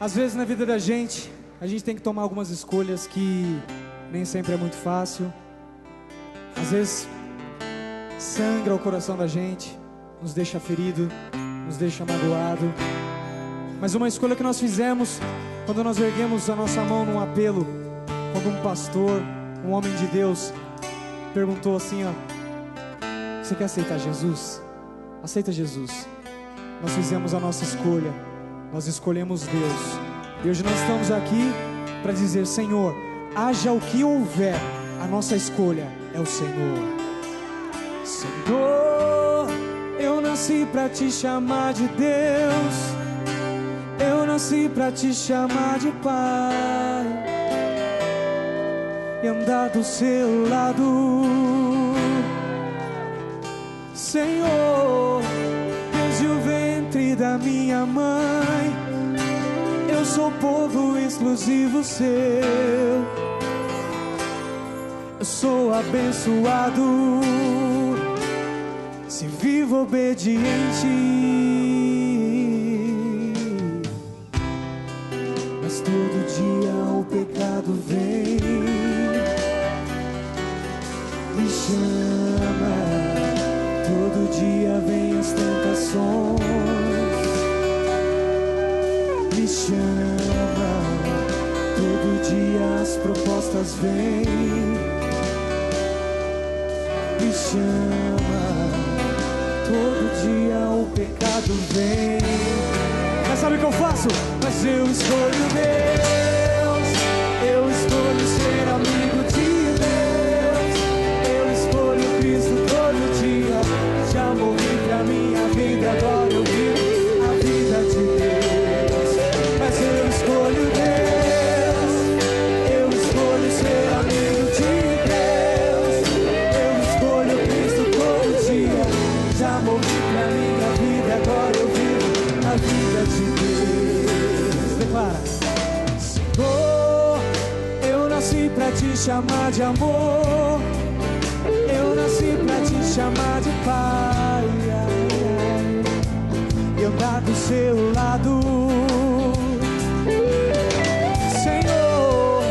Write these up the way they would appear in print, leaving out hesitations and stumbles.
Às vezes na vida da gente, a gente tem que tomar algumas escolhas que nem sempre é muito fácil. Às vezes sangra o coração da gente, nos deixa ferido, nos deixa magoado. Mas uma escolha que nós fizemos quando nós erguemos a nossa mão num apelo, quando um pastor, um homem de Deus perguntou assim, ó: você quer aceitar Jesus? Aceita Jesus. Nós fizemos a nossa escolha, nós escolhemos Deus. E hoje nós estamos aqui para dizer: Senhor, haja o que houver, a nossa escolha é o Senhor. Senhor, eu nasci para te chamar de Deus, eu nasci para te chamar de Pai e andar do seu lado. Senhor, desde o ventre da minha mãe, eu sou povo exclusivo seu. Eu sou abençoado se vivo obediente. Mas todo dia o pecado vem, me chama. Todo dia vem as tentações, me chama. Todo dia as propostas vêm, me chama. Todo dia o pecado vem. Mas sabe o que eu faço? Mas eu escolho Deus, eu escolho ser amigo de Deus, eu escolho Cristo todo dia. Já morri pra minha vida, agora eu vivo a vida de Deus. Mas eu escolho Deus, eu escolho ser amigo de Deus, eu escolho Cristo todo dia. Já morri pra minha vida, agora eu vivo a vida de Deus. Declara: Senhor, eu nasci pra te chamar de amor, eu nasci pra te chamar de Pai e andar do seu lado. Senhor,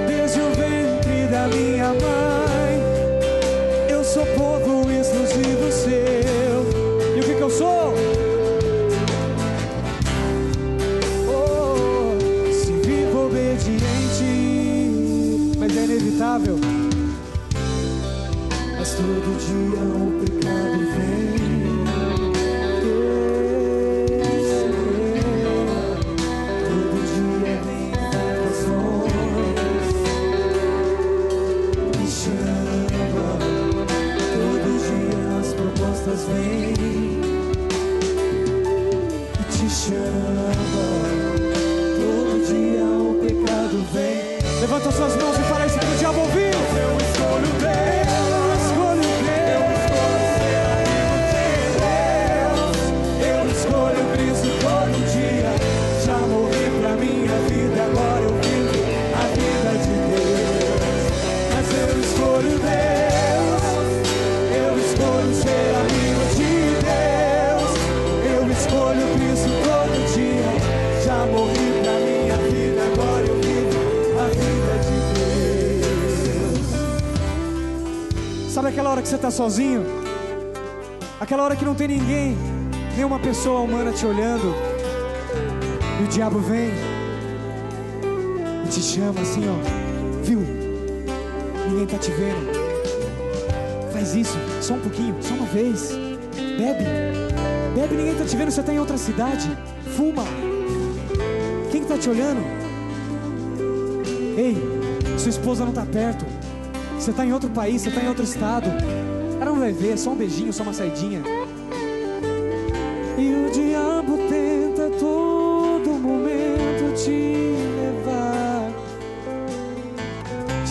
desde o ventre da minha mãe, eu sou povo exclusivo seu. E o que eu sou? Oh, se vivo obediente. Mas é inevitável. Mas todo dia o pecado vem, todo dia vem tentações, me chama. Todo dia as propostas vêm e te chama. Todo dia o pecado vem. Levanta suas mãos e fala isso pro diabo ouvir. Eu escolho Deus. Sabe aquela hora que você está sozinho? Aquela hora que não tem ninguém, nenhuma pessoa humana te olhando, e o diabo vem e te chama assim, ó: viu? Ninguém tá te vendo. Faz isso, só um pouquinho, só uma vez. Bebe, ninguém tá te vendo, você tá em outra cidade. Fuma. Quem que tá te olhando? Ei, sua esposa não tá perto. Você está em outro país, você está em outro estado. Ela não vai ver, é só um beijinho, só uma saidinha. E o diabo tenta a todo momento te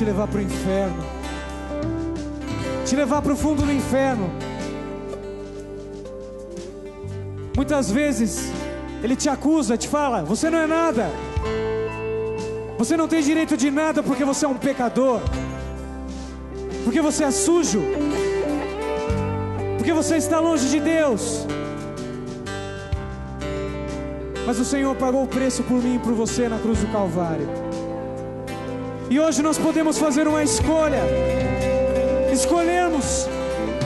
levar para o inferno, te levar para o fundo do inferno. Muitas vezes ele te acusa, te fala: você não é nada, você não tem direito de nada porque você é um pecador, porque você é sujo, porque você está longe de Deus. mas o Senhor pagou o preço por mim e por você na cruz do Calvário. E hoje nós podemos fazer uma escolha, escolhermos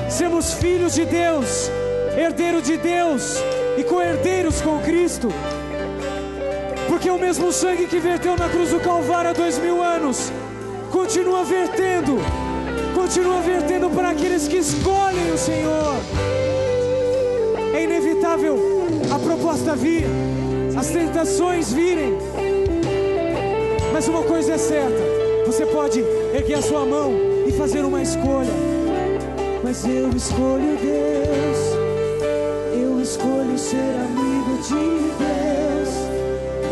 sermos filhos de Deus, herdeiros de Deus e co-herdeiros com Cristo, porque o mesmo sangue que verteu na cruz do Calvário há 2000 anos continua vertendo para aqueles que escolhem o Senhor. É inevitável a proposta vir, as tentações virem, mas uma coisa é certa: você pode erguer a sua mão e fazer uma escolha. Mas eu escolho Deus, eu escolho ser amigo de Deus,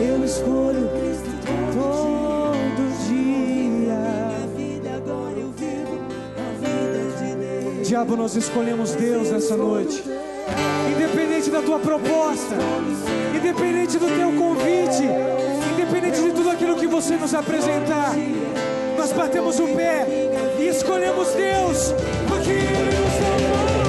eu escolho Cristo todo dia. A vida agora eu vivo a vida de Deus. Diabo, nós escolhemos Deus nessa noite. Independente da tua proposta, independente do teu convite, independente de tudo aquilo que você nos apresentar, nós batemos o pé e escolhemos Deus, porque Ele nos amou.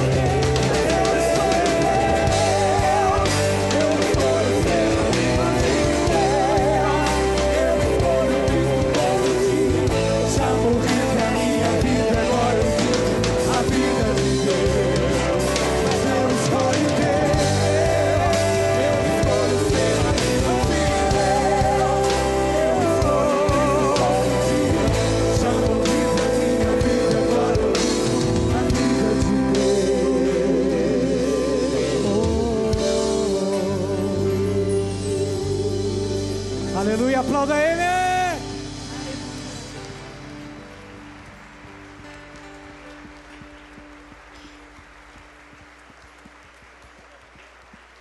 Aleluia, aplauda Ele.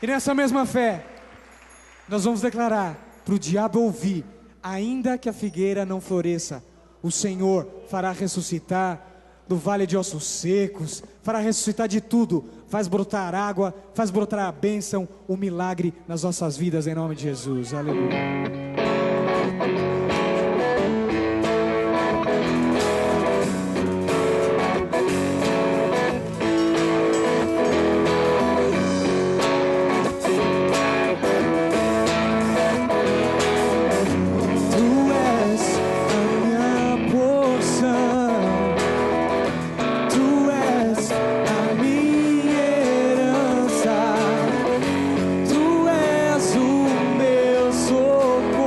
E nessa mesma fé, nós vamos declarar para o diabo ouvir: ainda que a figueira não floresça, o Senhor fará ressuscitar do vale de ossos secos, fará ressuscitar de tudo, faz brotar água, faz brotar a bênção, o milagre nas nossas vidas, em nome de Jesus. Aleluia. Socorro.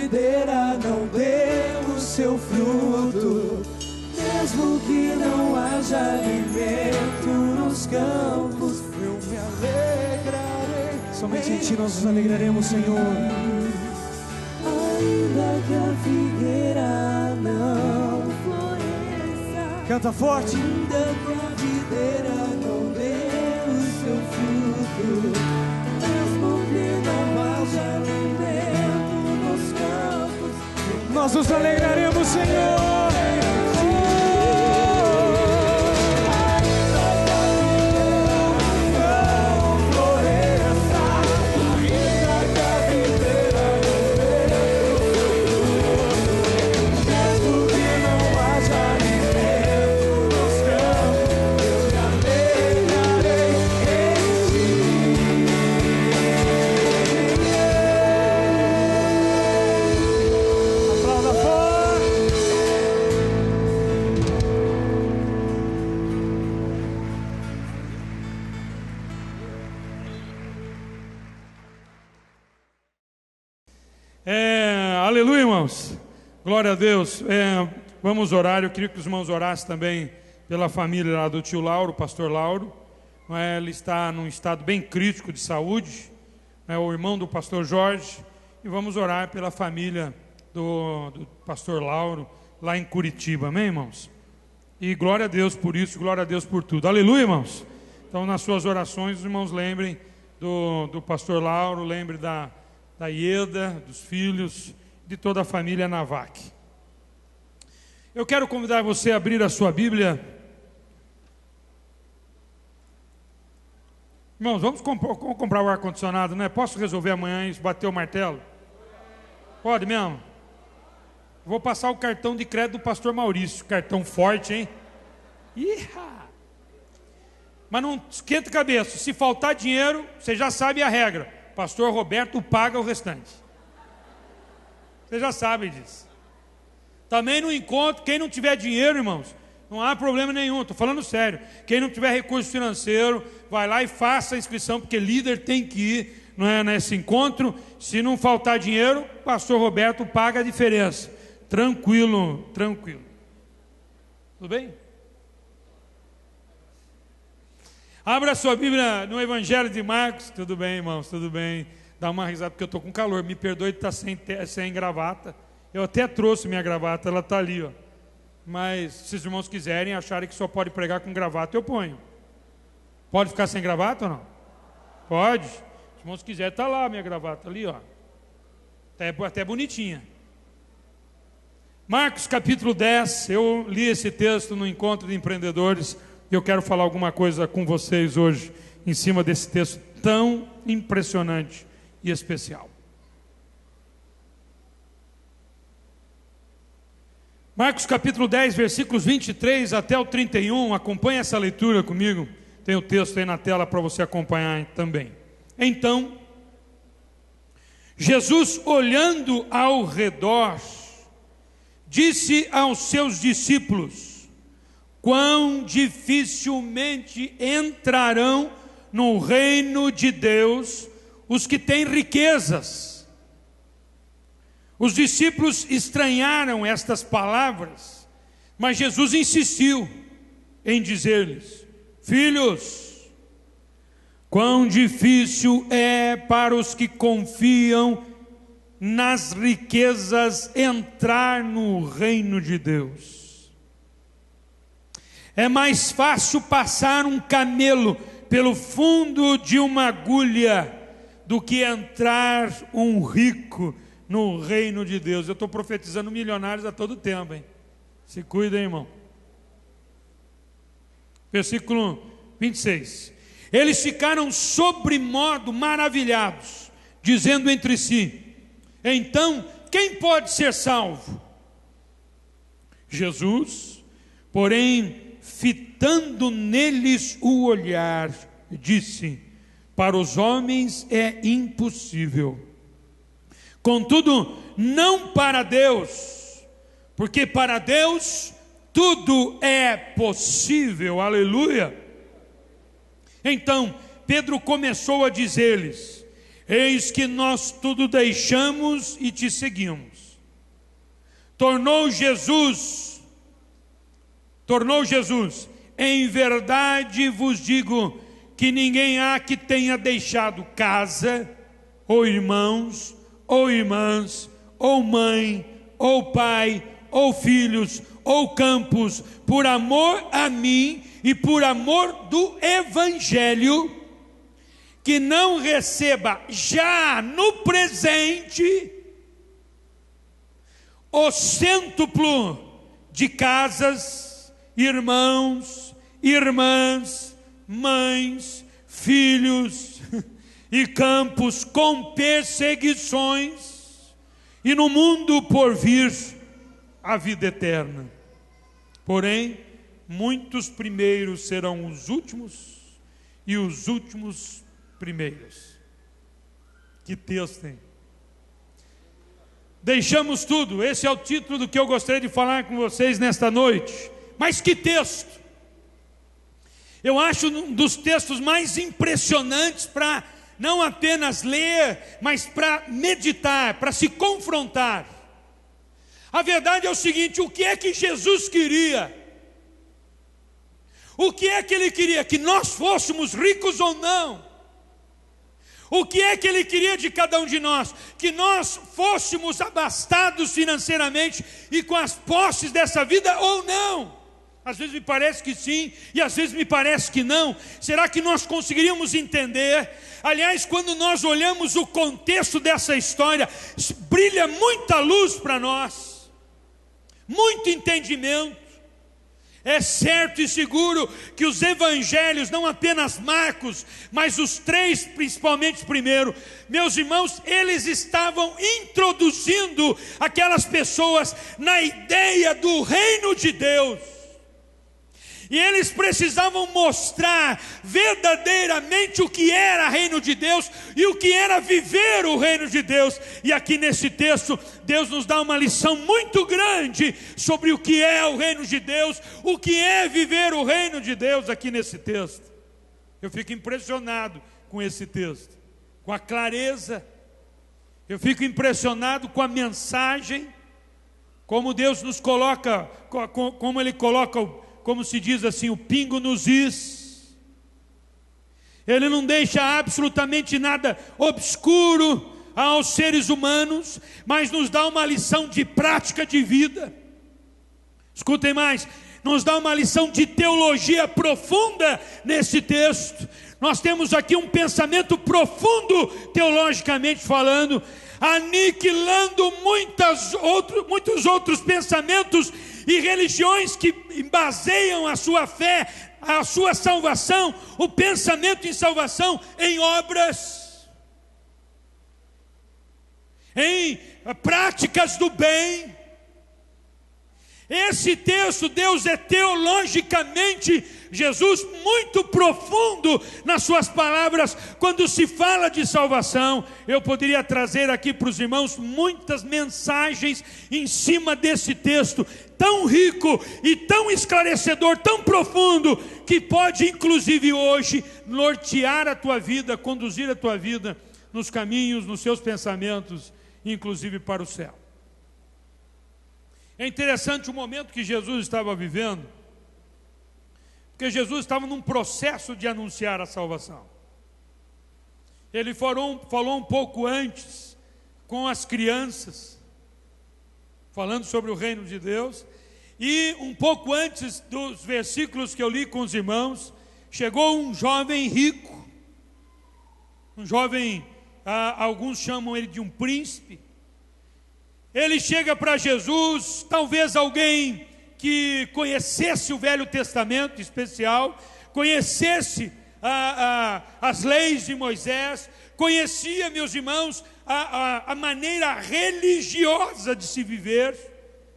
videira não dê o seu fruto, mesmo que não haja alimento nos campos, eu me alegrarei. Somente em Ti nós nos alegraremos, Senhor. Ainda que a figueira não floresça, canta forte. Ainda que a videira não dê o seu fruto, mesmo que não haja alimento nos campos, nós nos alegraremos, Senhor. Aleluia, irmãos. Glória a Deus. Vamos orar. Eu queria que os irmãos orassem também pela família lá do tio Lauro, o pastor Lauro. Ele está num estado bem crítico de saúde. O irmão do pastor Jorge. E vamos orar pela família do pastor Lauro lá em Curitiba. Amém, irmãos? E glória a Deus por isso, glória a Deus por tudo. Aleluia, irmãos. Então, nas suas orações, os irmãos lembrem do pastor Lauro, lembrem da Ieda, dos filhos, de toda a família Navac. Eu quero convidar você a abrir a sua Bíblia. Irmãos, vamos comprar o ar-condicionado, né? Posso resolver amanhã isso, bater o martelo? Pode mesmo? Vou passar o cartão de crédito do pastor Maurício. Cartão forte, hein? Iha! Mas não esquenta a cabeça. Se faltar dinheiro, você já sabe a regra. Pastor Roberto paga o restante. Você já sabe disso. Também no encontro, quem não tiver dinheiro, irmãos, não há problema nenhum, estou falando sério. Quem não tiver recurso financeiro, vai lá e faça a inscrição, porque líder tem que ir, não é, nesse encontro. Se não faltar dinheiro, pastor Roberto paga a diferença. Tranquilo, tranquilo. Tudo bem? Abra sua Bíblia no Evangelho de Marcos. Tudo bem, irmãos, tudo bem. Dá uma risada porque eu estou com calor. Me perdoe de estar sem gravata. Eu até trouxe minha gravata, ela está ali, ó. Mas se os irmãos quiserem, acharem que só pode pregar com gravata, eu ponho. Pode ficar sem gravata ou não? Pode. Se os irmãos quiserem, está lá a minha gravata, ali, ó. Até bonitinha. Marcos capítulo 10, eu li esse texto no encontro de empreendedores. E eu quero falar alguma coisa com vocês hoje, em cima desse texto tão impressionante e especial. Marcos capítulo 10, versículos 23 até o 31, acompanhe essa leitura comigo. Tem o texto aí na tela para você acompanhar também. Então, Jesus, olhando ao redor, disse aos seus discípulos: quão dificilmente entrarão no reino de Deus os que têm riquezas. Os discípulos estranharam estas palavras, mas Jesus insistiu em dizer-lhes: filhos, quão difícil é para os que confiam nas riquezas entrar no reino de Deus. É mais fácil passar um camelo pelo fundo de uma agulha do que entrar um rico no reino de Deus. Eu estou profetizando milionários a todo tempo, hein? Se cuidem, irmão. Versículo 26. Eles ficaram sobremodo maravilhados, dizendo entre si: então, quem pode ser salvo? Jesus, porém, fitando neles o olhar, disse: para os homens é impossível, contudo, não para Deus, porque para Deus tudo é possível. Aleluia. Então Pedro começou a dizer-lhes: eis que nós tudo deixamos e te seguimos. Tornou Jesus, em verdade vos digo, que ninguém há que tenha deixado casa, ou irmãos, ou irmãs, ou mãe, ou pai, ou filhos, ou campos, por amor a mim e por amor do Evangelho, que não receba já no presente o cêntuplo de casas, irmãos, irmãs, mães, filhos e campos com perseguições, e no mundo por vir a vida eterna. Porém, muitos primeiros serão os últimos, e os últimos primeiros. Que texto, hein? Deixamos tudo, esse é o título do que eu gostaria de falar com vocês nesta noite. Mas que texto! Eu acho um dos textos mais impressionantes para não apenas ler, mas para meditar, para se confrontar. A verdade é o seguinte: o que é que Jesus queria? O que é que Ele queria? Que nós fôssemos ricos ou não? O que é que Ele queria de cada um de nós? Que nós fôssemos abastados financeiramente e com as posses dessa vida ou não? Às vezes me parece que sim, e às vezes me parece que não. Será que nós conseguiríamos entender? Aliás, quando nós olhamos o contexto dessa história, brilha muita luz para nós, muito entendimento. É certo e seguro que os evangelhos, não apenas Marcos, mas os três, principalmente primeiro, meus irmãos, eles estavam introduzindo aquelas pessoas na ideia do reino de Deus. E eles precisavam mostrar verdadeiramente o que era reino de Deus e o que era viver o reino de Deus. E aqui nesse texto, Deus nos dá uma lição muito grande sobre o que é o reino de Deus, o que é viver o reino de Deus aqui nesse texto. Eu fico impressionado com esse texto, com a clareza. Eu fico impressionado com a mensagem, como Deus nos coloca, como Ele coloca como se diz assim, o pingo nos is. Ele não deixa absolutamente nada obscuro aos seres humanos, mas nos dá uma lição de prática de vida. Escutem mais, nos dá uma lição de teologia profunda nesse texto. Nós temos aqui um pensamento profundo, teologicamente falando, aniquilando muitos outros pensamentos e religiões que baseiam a sua fé, a sua salvação, o pensamento em salvação em obras, em práticas do bem. Esse texto, Deus é teologicamente, Jesus muito profundo nas suas palavras, quando se fala de salvação. Eu poderia trazer aqui para os irmãos muitas mensagens em cima desse texto, tão rico e tão esclarecedor, tão profundo, que pode inclusive hoje nortear a tua vida, conduzir a tua vida nos caminhos, nos seus pensamentos, inclusive para o céu. É interessante o momento que Jesus estava vivendo, porque Jesus estava num processo de anunciar a salvação. Ele falou um pouco antes com as crianças, falando sobre o reino de Deus, e um pouco antes dos versículos que eu li com os irmãos, chegou um jovem rico, um jovem, alguns chamam ele de um príncipe. Ele chega para Jesus, talvez alguém que conhecesse o Velho Testamento em especial, conhecesse as leis de Moisés, conhecia, meus irmãos, a maneira religiosa de se viver,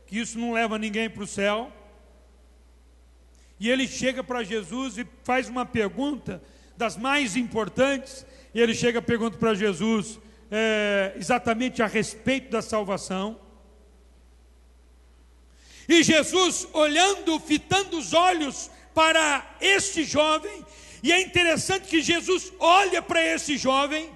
que isso não leva ninguém para o céu. E ele chega para Jesus e faz uma pergunta das mais importantes, e ele chega e pergunta para Jesus, exatamente a respeito da salvação. E Jesus, olhando, fitando os olhos para este jovem, e é interessante que Jesus olha para esse jovem,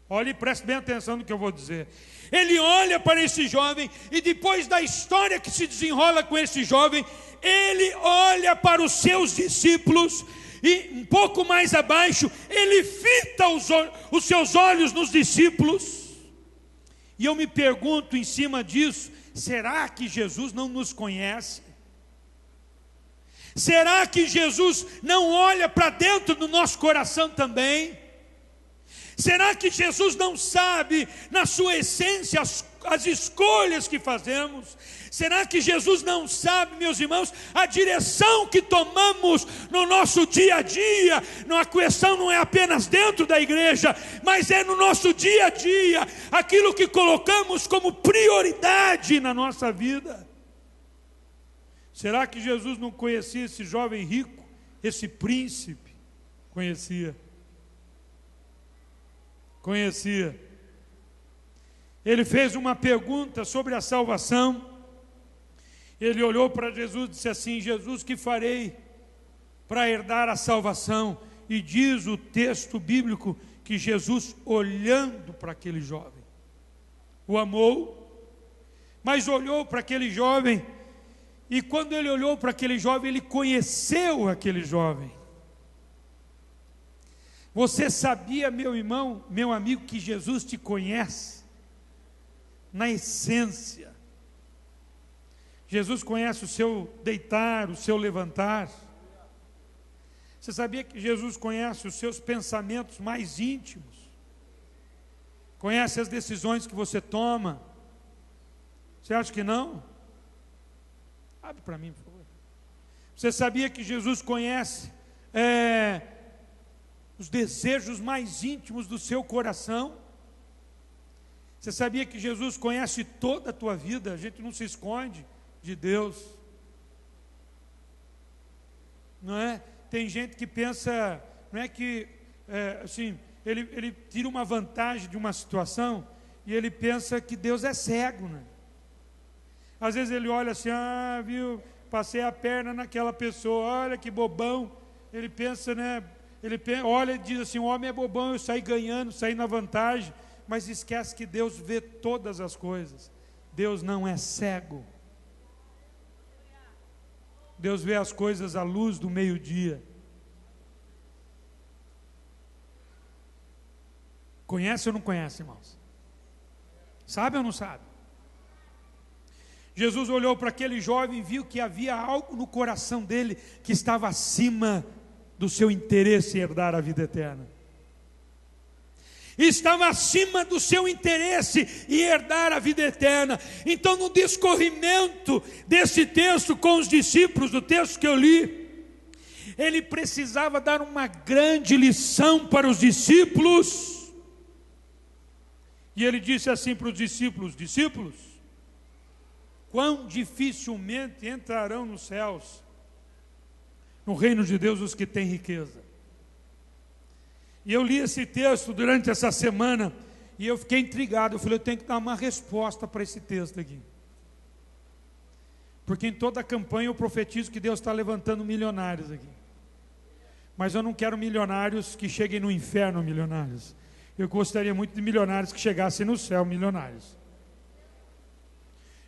Olhe e preste bem atenção no que eu vou dizer. Ele olha para esse jovem e depois da história que se desenrola com esse jovem, ele olha para os seus discípulos e um pouco mais abaixo, ele fita os seus olhos nos discípulos. E eu me pergunto em cima disso, será que Jesus não nos conhece? Será que Jesus não olha para dentro do nosso coração também? Será que Jesus não sabe, na sua essência, as escolhas que fazemos? Será que Jesus não sabe, meus irmãos, a direção que tomamos no nosso dia a dia? A questão não é apenas dentro da igreja, mas é no nosso dia a dia, aquilo que colocamos como prioridade na nossa vida. Será que Jesus não conhecia esse jovem rico, esse príncipe? Conhecia. Ele fez uma pergunta sobre a salvação. Ele olhou para Jesus e disse assim: Jesus, que farei para herdar a salvação? E diz o texto bíblico que Jesus, olhando para aquele jovem, o amou, mas olhou para aquele jovem, e quando ele olhou para aquele jovem, ele conheceu aquele jovem. Você sabia, meu irmão, meu amigo, que Jesus te conhece na essência? Jesus conhece o seu deitar, o seu levantar. Você sabia que Jesus conhece os seus pensamentos mais íntimos? Conhece as decisões que você toma? Você acha que não? Abre para mim, por favor. Você sabia que Jesus conhece os desejos mais íntimos do seu coração? Você sabia que Jesus conhece toda a tua vida? A gente não se esconde de Deus, não é? Tem gente que pensa, não é que assim, ele tira uma vantagem de uma situação e ele pensa que Deus é cego, né? Às vezes ele olha assim, viu, passei a perna naquela pessoa, olha que bobão. Ele pensa, né? Olha e diz assim, o homem é bobão, eu saí ganhando, saí na vantagem, mas esquece que Deus vê todas as coisas. Deus não é cego. Deus vê as coisas à luz do meio-dia. Conhece ou não conhece, irmãos? Sabe ou não sabe? Jesus olhou para aquele jovem e viu que havia algo no coração dele que estava acima do seu interesse em herdar a vida eterna. Estava acima do seu interesse em herdar a vida eterna. Então, no discorrimento desse texto com os discípulos, do texto que eu li, ele precisava dar uma grande lição para os discípulos. E ele disse assim para os discípulos: discípulos, quão dificilmente entrarão nos céus, no reino de Deus, os que têm riqueza. E eu li esse texto durante essa semana e eu fiquei intrigado. Eu falei, eu tenho que dar uma resposta para esse texto aqui. Porque em toda a campanha eu profetizo que Deus está levantando milionários aqui. Mas eu não quero milionários que cheguem no inferno milionários. Eu gostaria muito de milionários que chegassem no céu milionários.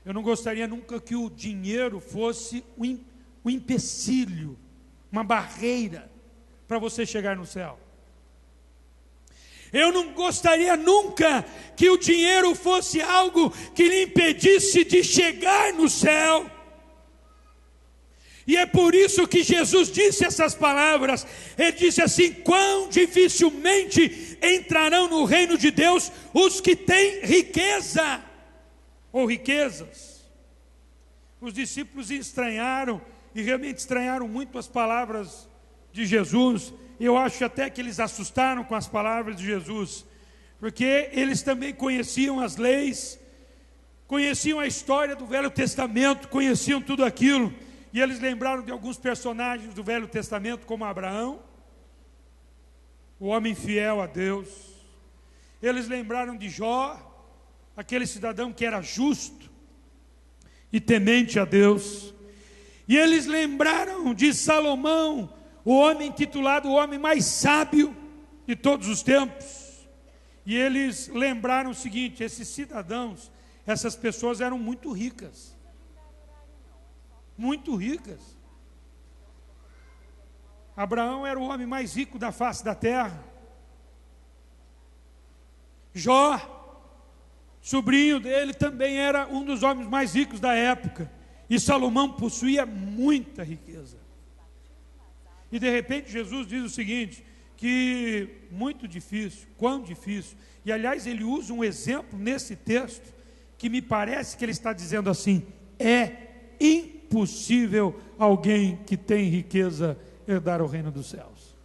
Eu não gostaria nunca que o dinheiro fosse um empecilho, uma barreira para você chegar no céu. Eu não gostaria nunca que o dinheiro fosse algo que lhe impedisse de chegar no céu. E é por isso que Jesus disse essas palavras. Ele disse assim: quão dificilmente entrarão no reino de Deus os que têm riqueza, ou riquezas. Os discípulos estranharam, e realmente estranharam muito as palavras de Jesus. Eu acho até que eles assustaram com as palavras de Jesus, porque eles também conheciam as leis, conheciam a história do Velho Testamento, conheciam tudo aquilo, e eles lembraram de alguns personagens do Velho Testamento, como Abraão, o homem fiel a Deus. Eles lembraram de Jó, aquele cidadão que era justo e temente a Deus. E eles lembraram de Salomão, o homem intitulado o homem mais sábio de todos os tempos. E eles lembraram o seguinte: esses cidadãos, essas pessoas eram muito ricas. Muito ricas. Abraão era o homem mais rico da face da terra. Jó, sobrinho dele, também era um dos homens mais ricos da época. E Salomão possuía muita riqueza. E de repente Jesus diz o seguinte, que muito difícil, quão difícil. E aliás ele usa um exemplo nesse texto, que me parece que ele está dizendo assim: é impossível alguém que tem riqueza herdar o reino dos céus.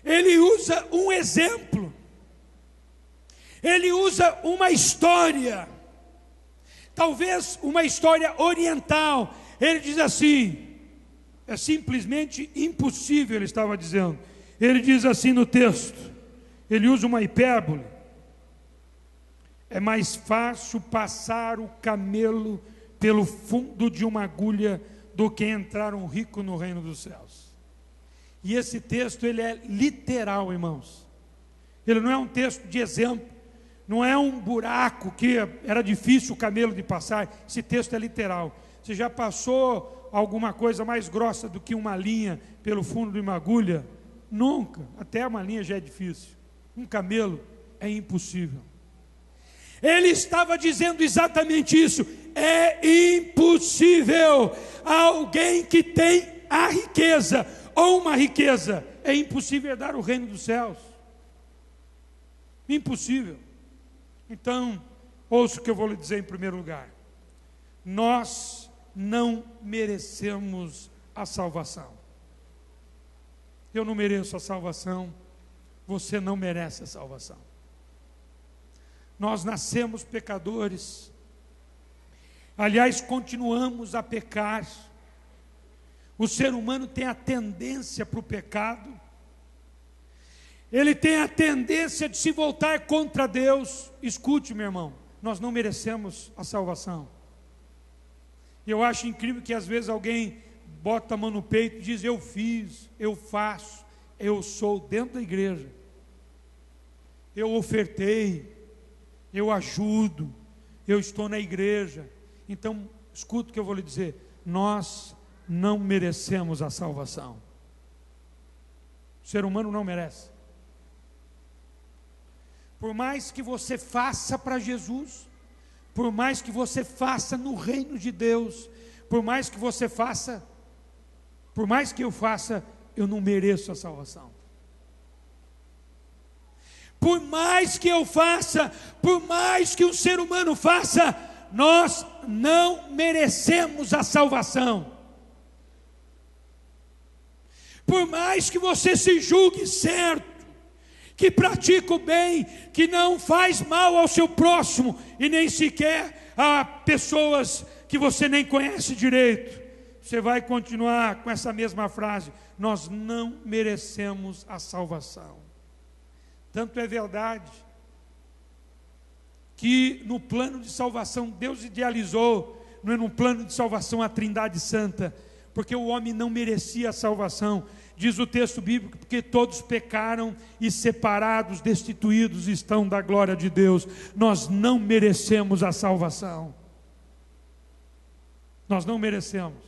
Ele usa um exemplo, ele usa uma história, talvez uma história oriental. Ele diz assim, é simplesmente impossível, ele estava dizendo. Ele diz assim no texto, ele usa uma hipérbole: é mais fácil passar o camelo pelo fundo de uma agulha do que entrar um rico no reino dos céus. E esse texto, ele é literal, irmãos. Ele não é um texto de exemplo, não é um buraco que era difícil o camelo de passar. Esse texto é literal. Você já passou alguma coisa mais grossa do que uma linha pelo fundo de uma agulha? Nunca. Até uma linha já é difícil. Um camelo é impossível. Ele estava dizendo exatamente isso: é impossível alguém que tem a riqueza, ou uma riqueza, é impossível herdar o reino dos céus. Impossível. Então, ouça o que eu vou lhe dizer em primeiro lugar: nós não merecemos a salvação. Eu não mereço a salvação, você não merece a salvação. Nós nascemos pecadores, aliás, continuamos a pecar. O ser humano tem a tendência para o pecado, ele tem a tendência de se voltar contra Deus. Escute, meu irmão, nós não merecemos a salvação. Eu acho incrível que às vezes alguém bota a mão no peito e diz: eu fiz, eu faço, eu sou, dentro da igreja, eu ofertei, eu ajudo, eu estou na igreja. Então, escuta o que eu vou lhe dizer: nós não merecemos a salvação. O ser humano não merece. Por mais que você faça para Jesus, por mais que você faça no reino de Deus, por mais que você faça, por mais que eu faça, eu não mereço a salvação. Por mais que eu faça, por mais que um ser humano faça, nós não merecemos a salvação. Por mais que você se julgue certo, que pratica o bem, que não faz mal ao seu próximo, e nem sequer a pessoas que você nem conhece direito, você vai continuar com essa mesma frase: nós não merecemos a salvação. Tanto é verdade que no plano de salvação Deus idealizou, não é no plano de salvação, a Trindade Santa, porque o homem não merecia a salvação. Diz o texto bíblico, porque todos pecaram e separados, destituídos estão da glória de Deus. Nós não merecemos a salvação. Nós não merecemos.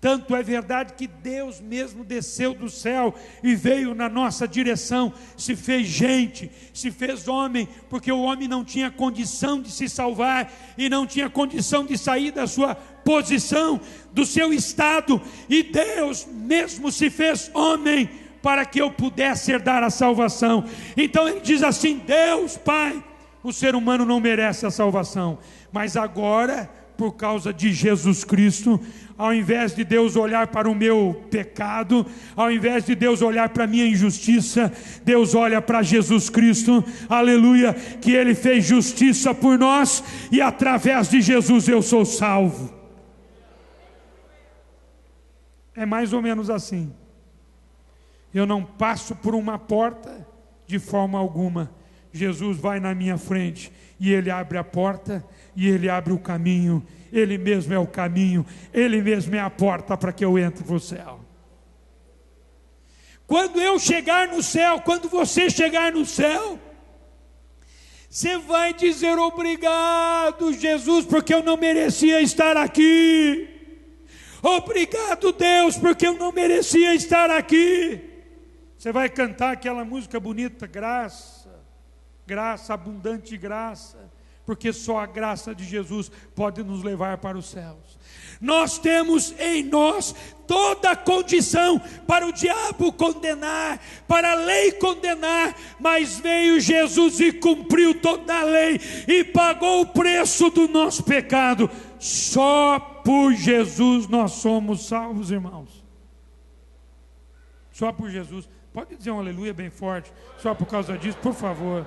Tanto é verdade que Deus mesmo desceu do céu e veio na nossa direção, se fez gente, se fez homem, porque o homem não tinha condição de se salvar e não tinha condição de sair da sua posição, do seu estado, e Deus mesmo se fez homem para que eu pudesse herdar a salvação. Então ele diz assim: Deus Pai, o ser humano não merece a salvação, mas agora, por causa de Jesus Cristo, ao invés de Deus olhar para o meu pecado, ao invés de Deus olhar para a minha injustiça, Deus olha para Jesus Cristo, aleluia, que Ele fez justiça por nós, e através de Jesus eu sou salvo. É mais ou menos assim. Eu não passo por uma porta de forma alguma. Jesus vai na minha frente e Ele abre a porta e Ele abre o caminho. Ele mesmo é o caminho, Ele mesmo é a porta para que eu entre para o céu. Quando eu chegar no céu, quando você chegar no céu, você vai dizer: obrigado, Jesus, porque eu não merecia estar aqui. Obrigado, Deus, porque eu não merecia estar aqui. Você vai cantar aquela música bonita: graça, graça, abundante graça, porque só a graça de Jesus pode nos levar para os céus. Nós temos em nós toda a condição para o diabo condenar, para a lei condenar, mas veio Jesus e cumpriu toda a lei e pagou o preço do nosso pecado. Só por Jesus nós somos salvos, irmãos. Só por Jesus. Pode dizer um aleluia bem forte, só por causa disso, por favor.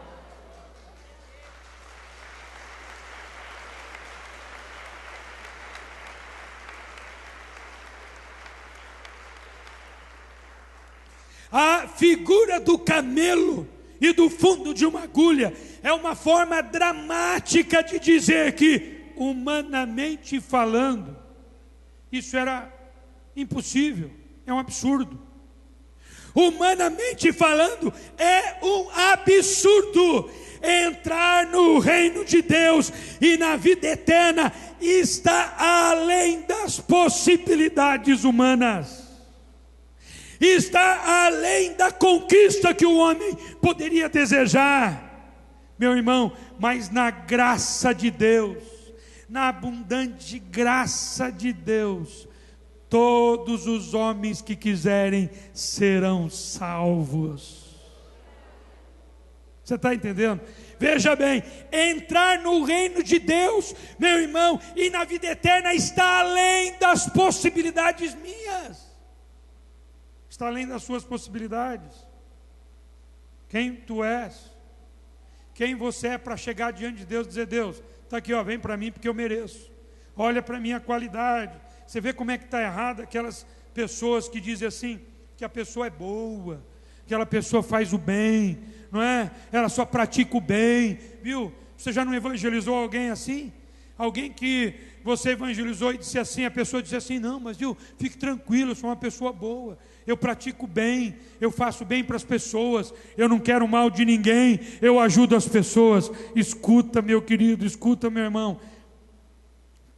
A figura do camelo e do fundo de uma agulha é uma forma dramática de dizer que, humanamente falando, isso era impossível, é um absurdo. Humanamente falando, é um absurdo entrar no reino de Deus e na vida eterna está além das possibilidades humanas. Está além da conquista que o homem poderia desejar, meu irmão, mas na graça de Deus, na abundante graça de Deus, todos os homens que quiserem serão salvos. Você está entendendo? Veja bem, entrar no reino de Deus, meu irmão, e na vida eterna está além das possibilidades minhas. Está além das suas possibilidades. Quem tu és, quem você é para chegar diante de Deus e dizer: Deus, está aqui, ó, vem para mim porque eu mereço. Olha para a minha qualidade. Você vê como é que está errado aquelas pessoas que dizem assim, que a pessoa é boa, aquela pessoa faz o bem, não é? Ela só pratica o bem, viu? Você já não evangelizou alguém assim? Alguém que você evangelizou e disse assim, a pessoa disse assim: não, mas viu, fique tranquilo, eu sou uma pessoa boa, eu pratico bem, eu faço bem para as pessoas, eu não quero mal de ninguém, eu ajudo as pessoas. Escuta, meu querido, escuta, meu irmão,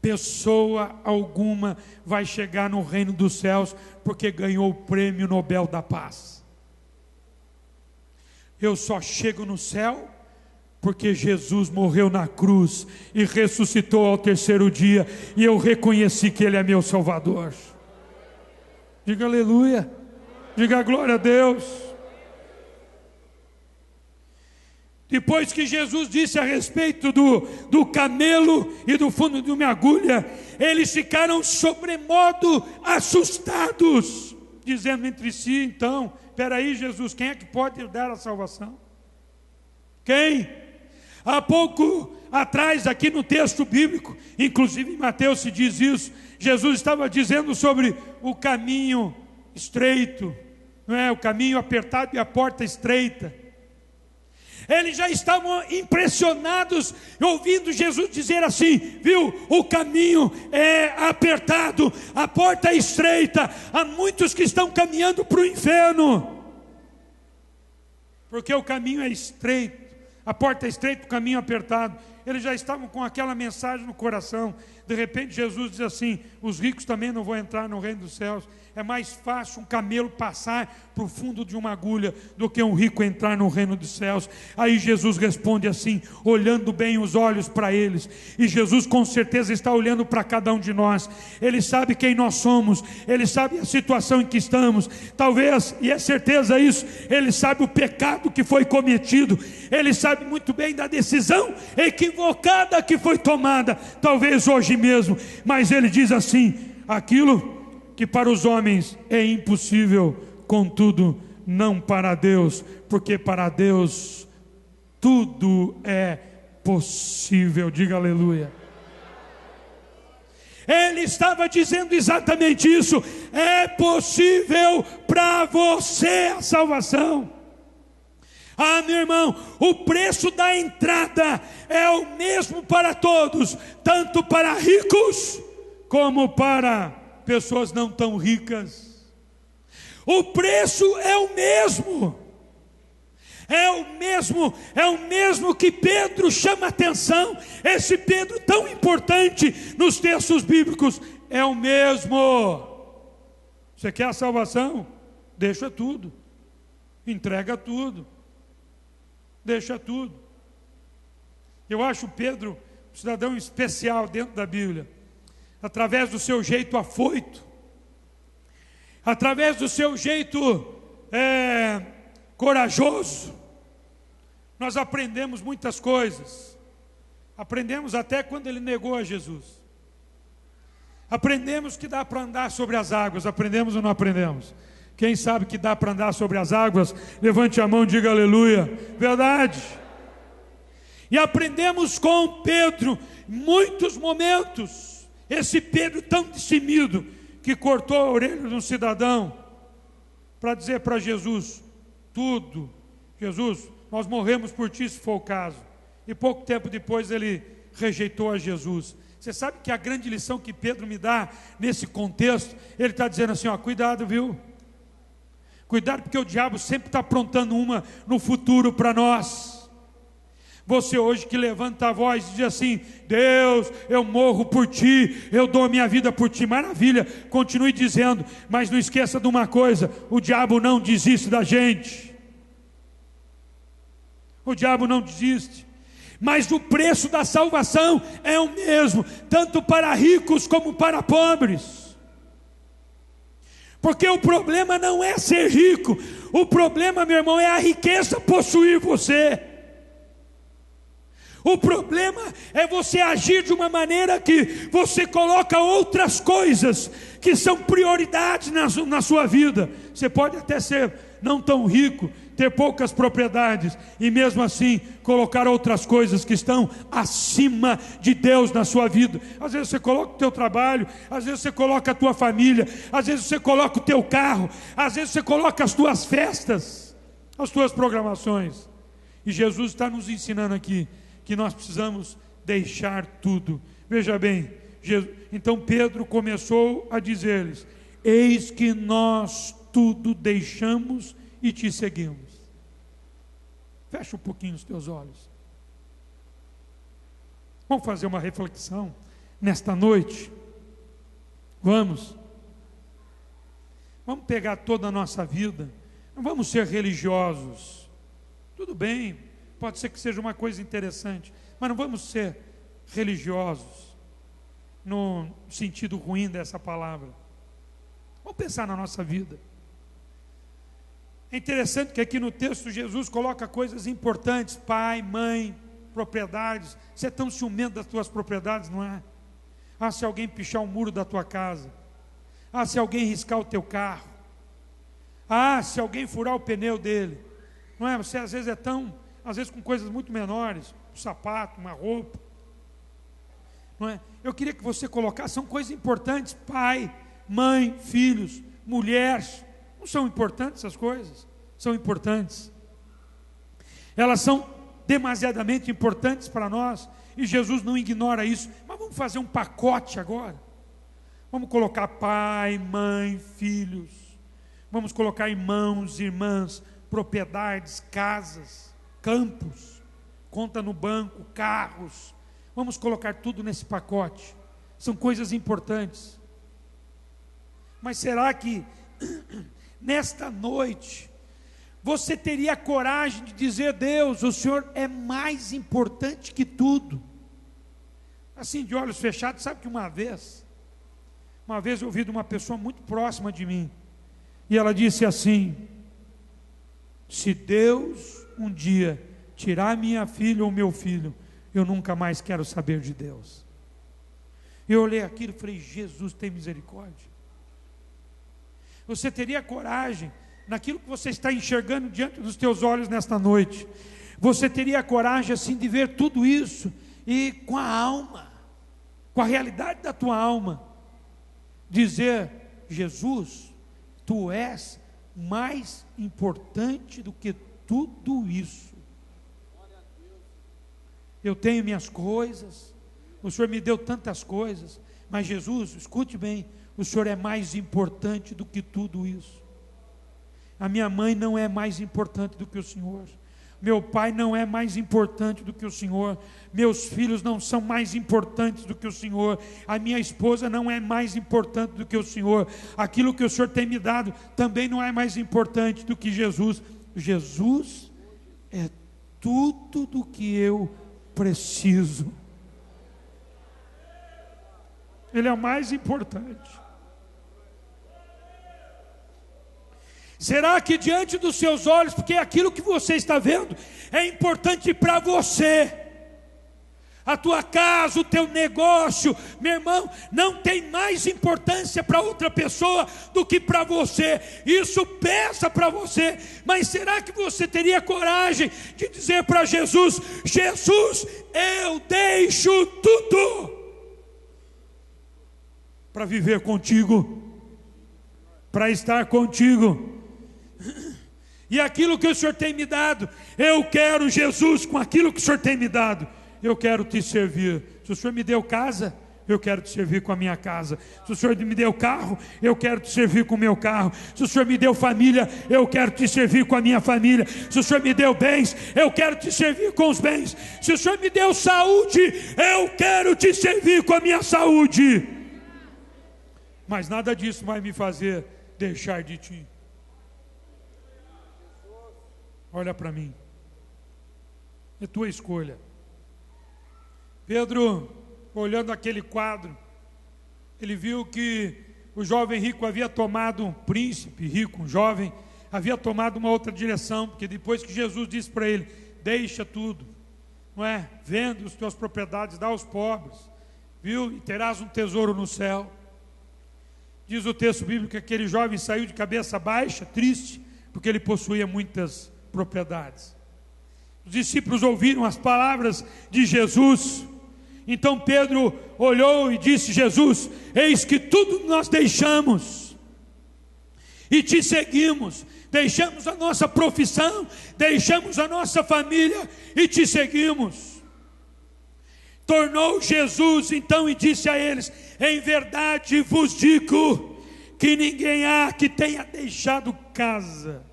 pessoa alguma vai chegar no reino dos céus porque ganhou o prêmio Nobel da Paz. Eu só chego no céu porque Jesus morreu na cruz e ressuscitou ao terceiro dia, e eu reconheci que Ele é meu Salvador. Diga aleluia, diga glória a Deus. Depois que Jesus disse a respeito do camelo e do fundo de uma agulha, eles ficaram sobremodo assustados, dizendo entre si: então, espera aí, Jesus, quem é que pode dar a salvação? Quem? Há pouco atrás, aqui no texto bíblico, inclusive em Mateus se diz isso, Jesus estava dizendo sobre o caminho estreito, não é? O caminho apertado e a porta estreita. Eles já estavam impressionados, ouvindo Jesus dizer assim: viu, o caminho é apertado, a porta é estreita, há muitos que estão caminhando para o inferno, porque o caminho é estreito, a porta é estreita, o caminho é apertado. Eles já estavam com aquela mensagem no coração. De repente Jesus diz assim: os ricos também não vão entrar no reino dos céus. É mais fácil um camelo passar para o fundo de uma agulha do que um rico entrar no reino dos céus. Aí Jesus responde assim, olhando bem os olhos para eles. E Jesus com certeza está olhando para cada um de nós. Ele sabe quem nós somos, Ele sabe a situação em que estamos. Talvez, e é certeza isso, Ele sabe o pecado que foi cometido, Ele sabe muito bem da decisão equivocada que foi tomada, talvez hoje mesmo. Mas Ele diz assim: aquilo que para os homens é impossível, contudo não para Deus, porque para Deus tudo é possível. Diga aleluia. Ele estava dizendo exatamente isso: é possível para você a salvação. Ah, meu irmão, o preço da entrada é o mesmo para todos, tanto para ricos como para pessoas não tão ricas. O preço é o mesmo. É o mesmo que Pedro chama a atenção. Esse Pedro tão importante nos textos bíblicos é o mesmo. Você quer a salvação? Deixa tudo. Entrega tudo. Deixa tudo. Eu acho Pedro um cidadão especial dentro da Bíblia. Através do seu jeito afoito, através do seu jeito corajoso, nós aprendemos muitas coisas. Aprendemos até quando ele negou a Jesus. Aprendemos que dá para andar sobre as águas. Aprendemos ou não aprendemos? Quem sabe que dá para andar sobre as águas, levante a mão e diga aleluia. Verdade. E aprendemos com Pedro muitos momentos. Esse Pedro tão destemido que cortou a orelha de um cidadão para dizer para Jesus tudo. Jesus, nós morremos por ti se for o caso. E pouco tempo depois ele rejeitou a Jesus. Você sabe que a grande lição que Pedro me dá nesse contexto, ele está dizendo assim, ó, cuidado, viu? Cuidado, porque o diabo sempre está aprontando uma no futuro para nós. Você hoje que levanta a voz e diz assim, Deus, eu morro por ti, eu dou a minha vida por ti, maravilha, continue dizendo, mas não esqueça de uma coisa, o diabo não desiste da gente. O diabo não desiste. Mas o preço da salvação é o mesmo, tanto para ricos como para pobres. Porque o problema não é ser rico, o problema, meu irmão, é a riqueza possuir você. O problema é você agir de uma maneira que você coloca outras coisas que são prioridades na sua vida. Você pode até ser não tão rico, ter poucas propriedades e mesmo assim colocar outras coisas que estão acima de Deus na sua vida. Às vezes você coloca o teu trabalho, às vezes você coloca a tua família, às vezes você coloca o teu carro, às vezes você coloca as tuas festas, as tuas programações. E Jesus está nos ensinando aqui que nós precisamos deixar tudo. Veja bem, então Pedro começou a dizer-lhes, eis que nós tudo deixamos e te seguimos. Fecha um pouquinho os teus olhos. Vamos fazer uma reflexão nesta noite. Vamos pegar toda a nossa vida. Não vamos ser religiosos. Tudo bem, pode ser que seja uma coisa interessante, mas não vamos ser religiosos no sentido ruim dessa palavra. Vamos pensar na nossa vida. É interessante que aqui no texto Jesus coloca coisas importantes, pai, mãe, propriedades. Você é tão ciumento das tuas propriedades, não é? Ah, se alguém pichar o muro da tua casa. Ah, se alguém riscar o teu carro. Ah, se alguém furar o pneu dele. Não é? Você às vezes às vezes com coisas muito menores, um sapato, uma roupa. Não é? Eu queria que você colocasse, são coisas importantes, pai, mãe, filhos, mulheres. Não são importantes essas coisas? São importantes. Elas são demasiadamente importantes para nós, e Jesus não ignora isso. Mas vamos fazer um pacote agora. Vamos colocar pai, mãe, filhos. Vamos colocar irmãos, irmãs, propriedades, casas, campos, conta no banco, carros. Vamos colocar tudo nesse pacote. São coisas importantes. Mas será que nesta noite você teria coragem de dizer, Deus, o Senhor é mais importante que tudo? Assim, de olhos fechados. Sabe que uma vez eu ouvi de uma pessoa muito próxima de mim, e ela disse assim, se Deus um dia tirar minha filha ou meu filho, eu nunca mais quero saber de Deus. Eu olhei aquilo e falei, Jesus tem misericórdia. Você teria coragem, naquilo que você está enxergando diante dos teus olhos nesta noite, você teria coragem assim de ver tudo isso, e com a alma, com a realidade da tua alma, dizer, Jesus, tu és mais importante do que tudo isso. Eu tenho minhas coisas, o Senhor me deu tantas coisas, mas Jesus, escute bem, o Senhor é mais importante do que tudo isso. A minha mãe não é mais importante do que o Senhor. Meu pai não é mais importante do que o Senhor. Meus filhos não são mais importantes do que o Senhor. A minha esposa não é mais importante do que o Senhor. Aquilo que o Senhor tem me dado também não é mais importante do que Jesus. Jesus é tudo do que eu preciso. Ele é o mais importante. Será que diante dos seus olhos, porque aquilo que você está vendo é importante para você, a tua casa, o teu negócio, meu irmão, não tem mais importância para outra pessoa do que para você. Isso pesa para você, mas será que você teria coragem de dizer para Jesus: Jesus, eu deixo tudo para viver contigo, para estar contigo? E aquilo que o Senhor tem me dado, eu quero, Jesus, com aquilo que o Senhor tem me dado, eu quero te servir. Se o Senhor me deu casa, eu quero te servir com a minha casa. Se o Senhor me deu carro, eu quero te servir com o meu carro. Se o Senhor me deu família, eu quero te servir com a minha família. Se o Senhor me deu bens, eu quero te servir com os bens. Se o Senhor me deu saúde, eu quero te servir com a minha saúde. Mas nada disso vai me fazer deixar de ti. Olha para mim, é tua escolha. Pedro, olhando aquele quadro, ele viu que o jovem rico havia tomado, um príncipe rico, um jovem, havia tomado uma outra direção, porque depois que Jesus disse para ele: deixa tudo, não é? Vende as tuas propriedades, dá aos pobres, viu? E terás um tesouro no céu. Diz o texto bíblico que aquele jovem saiu de cabeça baixa, triste, porque ele possuía muitas propriedades. Os discípulos ouviram as palavras de Jesus. Então Pedro olhou e disse: Jesus, eis que tudo nós deixamos e te seguimos. Deixamos a nossa profissão, deixamos a nossa família e te seguimos. Tornou Jesus então e disse a eles: em verdade vos digo que ninguém há que tenha deixado casa,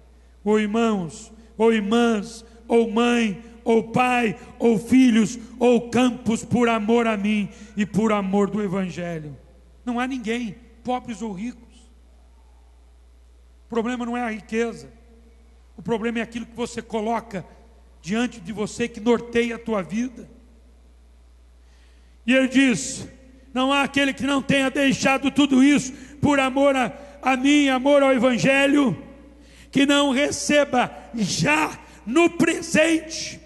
ou irmãos, ou irmãs, ou mãe, ou pai, ou filhos, ou campos, por amor a mim e por amor do Evangelho. Não há ninguém, pobres ou ricos. O problema não é a riqueza. O problema é aquilo que você coloca diante de você, que norteia a tua vida. E ele diz: não há aquele que não tenha deixado tudo isso por amor a mim, amor ao Evangelho, que não receba já no presente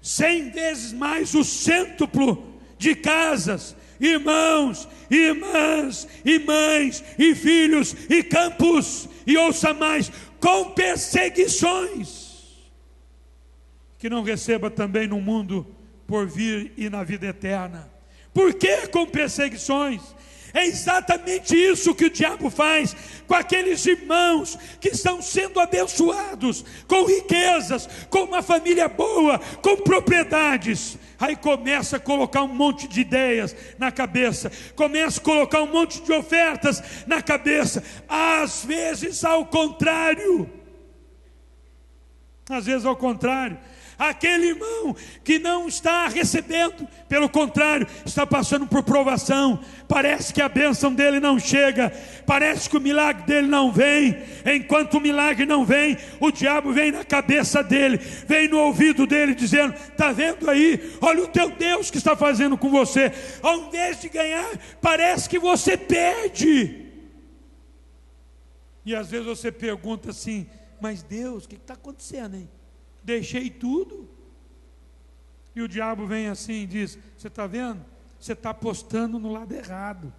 100 vezes mais o cêntuplo de casas, irmãos, irmãs, e mães, e filhos, e campos, e ouça mais, com perseguições, que não receba também no mundo por vir e na vida eterna. Por que com perseguições? É exatamente isso que o diabo faz com aqueles irmãos que estão sendo abençoados, com riquezas, com uma família boa, com propriedades. Aí começa a colocar um monte de ideias na cabeça, começa a colocar um monte de ofertas na cabeça, às vezes ao contrário. Às vezes ao contrário. Aquele irmão que não está recebendo, pelo contrário, está passando por provação, parece que a bênção dele não chega, parece que o milagre dele não vem. Enquanto o milagre não vem, o diabo vem na cabeça dele, vem no ouvido dele dizendo: está vendo aí, olha o teu Deus que está fazendo com você. Ao invés de ganhar, parece que você perde. E às vezes você pergunta assim: mas Deus, o que está acontecendo, hein? Deixei tudo. E o diabo vem assim e diz: você está vendo? Você está apostando no lado errado.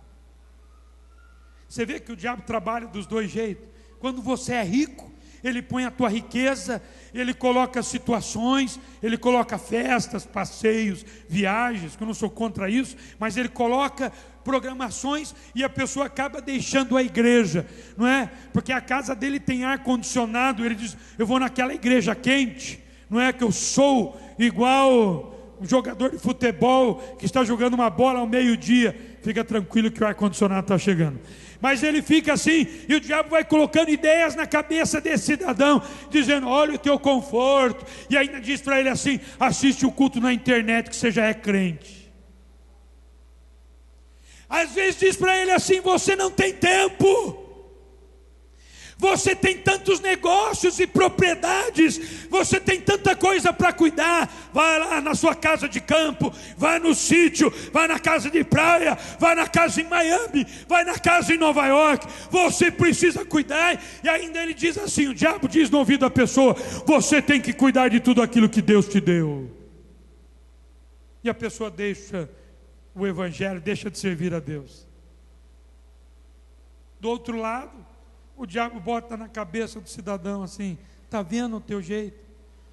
Você vê que o diabo trabalha dos dois jeitos. Quando você é rico, ele põe a tua riqueza, ele coloca situações, ele coloca festas, passeios, viagens, que eu não sou contra isso, mas ele coloca programações e a pessoa acaba deixando a igreja, não é? Porque a casa dele tem ar-condicionado, ele diz: eu vou naquela igreja quente, não é que eu sou igual um jogador de futebol que está jogando uma bola ao meio-dia. Fica tranquilo que o ar-condicionado está chegando. Mas ele fica assim, e o diabo vai colocando ideias na cabeça desse cidadão, dizendo: olha o teu conforto, e ainda diz para ele assim: assiste o culto na internet que você já é crente. Às vezes diz para ele assim: você não tem tempo, você tem tantos negócios e propriedades, você tem tanta coisa para cuidar. Vai lá na sua casa de campo, vai no sítio, vai na casa de praia, vai na casa em Miami, vai na casa em Nova York. Você precisa cuidar. E ainda ele diz assim, o diabo diz no ouvido da pessoa: você tem que cuidar de tudo aquilo que Deus te deu. E a pessoa deixa o evangelho, deixa de servir a Deus. Do outro lado, o diabo bota na cabeça do cidadão assim: está vendo o teu jeito?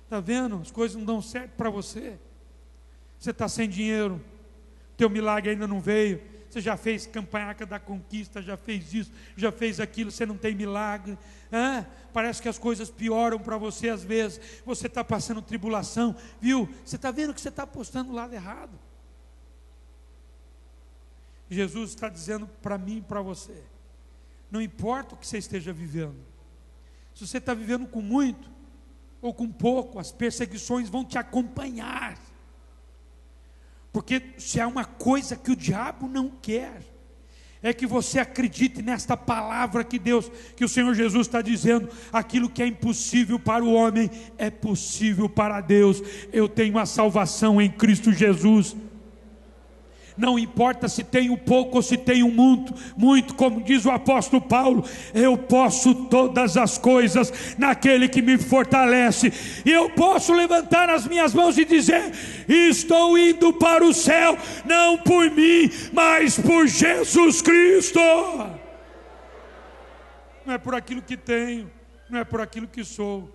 Está vendo? As coisas não dão certo para você. Você está sem dinheiro, teu milagre ainda não veio. Você já fez campanhaca da conquista, já fez isso, já fez aquilo, você não tem milagre. Parece que as coisas pioram para você às vezes. Você está passando tribulação, viu? Você está vendo que você está apostando do lado errado. Jesus está dizendo para mim e para você: não importa o que você esteja vivendo, se você está vivendo com muito ou com pouco, as perseguições vão te acompanhar. Porque se há uma coisa que o diabo não quer, é que você acredite nesta palavra que o Senhor Jesus está dizendo: aquilo que é impossível para o homem é possível para Deus. Eu tenho a salvação em Cristo Jesus. Não importa se tenho pouco ou se tenho muito, como diz o apóstolo Paulo: eu posso todas as coisas naquele que me fortalece. E eu posso levantar as minhas mãos e dizer: estou indo para o céu, não por mim, mas por Jesus Cristo. Não é por aquilo que tenho, não é por aquilo que sou.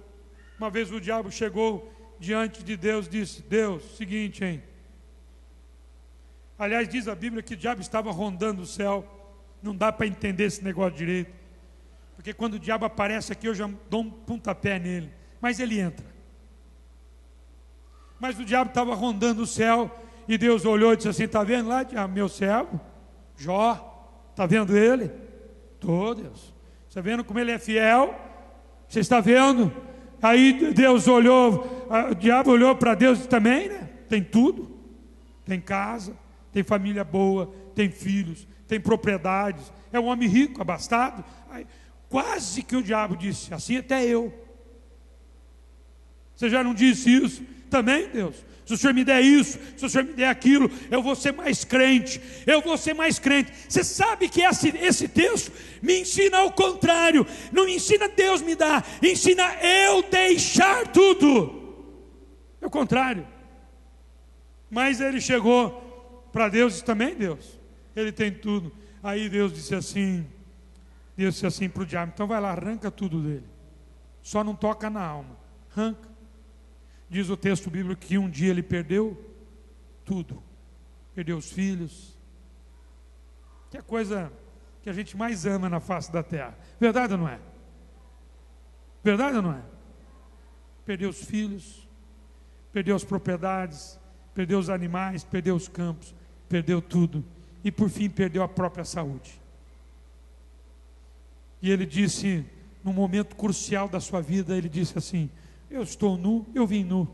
Uma vez o diabo chegou diante de Deus e disse: Deus, seguinte, hein? Aliás, diz a Bíblia que o diabo estava rondando o céu. Não dá para entender esse negócio direito, porque quando o diabo aparece aqui, eu já dou um pontapé nele, mas ele entra. Mas o diabo estava rondando o céu, e Deus olhou e disse assim: está vendo lá, diabo, meu servo Jó? Está vendo ele? Tô, Deus. Está vendo como ele é fiel? Você está vendo? Aí Deus olhou, o diabo olhou para Deus e disse: também, né? Tem tudo, tem casa, tem família boa, tem filhos, tem propriedades, é um homem rico, abastado. Aí, quase que o diabo disse: assim até eu. Você já não disse isso? Também, Deus, se o Senhor me der isso, se o Senhor me der aquilo, eu vou ser mais crente, eu vou ser mais crente. Você sabe que esse texto me ensina ao contrário. Não me ensina Deus me dar, ensina eu deixar tudo. É o contrário. Mas ele chegou para Deus e disse: também, Deus, ele tem tudo. Aí Deus disse assim para o diabo: então vai lá, arranca tudo dele, só não toca na alma, arranca. Diz o texto bíblico que um dia ele perdeu tudo, perdeu os filhos, que é a coisa que a gente mais ama na face da terra. Verdade ou não é? Verdade ou não é? Perdeu os filhos, perdeu as propriedades, perdeu os animais, perdeu os campos, perdeu tudo, e por fim perdeu a própria saúde. E ele disse, num momento crucial da sua vida, ele disse assim: eu estou nu, eu vim nu,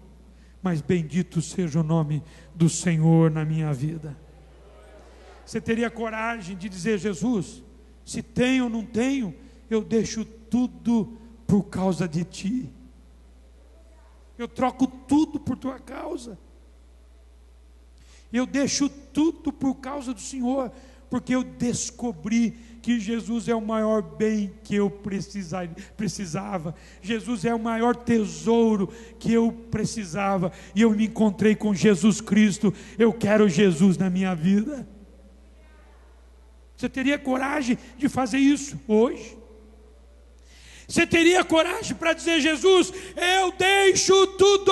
mas bendito seja o nome do Senhor na minha vida. Você teria coragem de dizer: Jesus, se tenho ou não tenho, eu deixo tudo por causa de Ti, eu troco tudo por Tua causa, eu deixo tudo por causa do Senhor, porque eu descobri que Jesus é o maior bem que eu precisava. Jesus é o maior tesouro que eu precisava, e eu me encontrei com Jesus Cristo. Eu quero Jesus na minha vida. Você teria coragem de fazer isso hoje? Você teria coragem para dizer: Jesus, eu deixo tudo,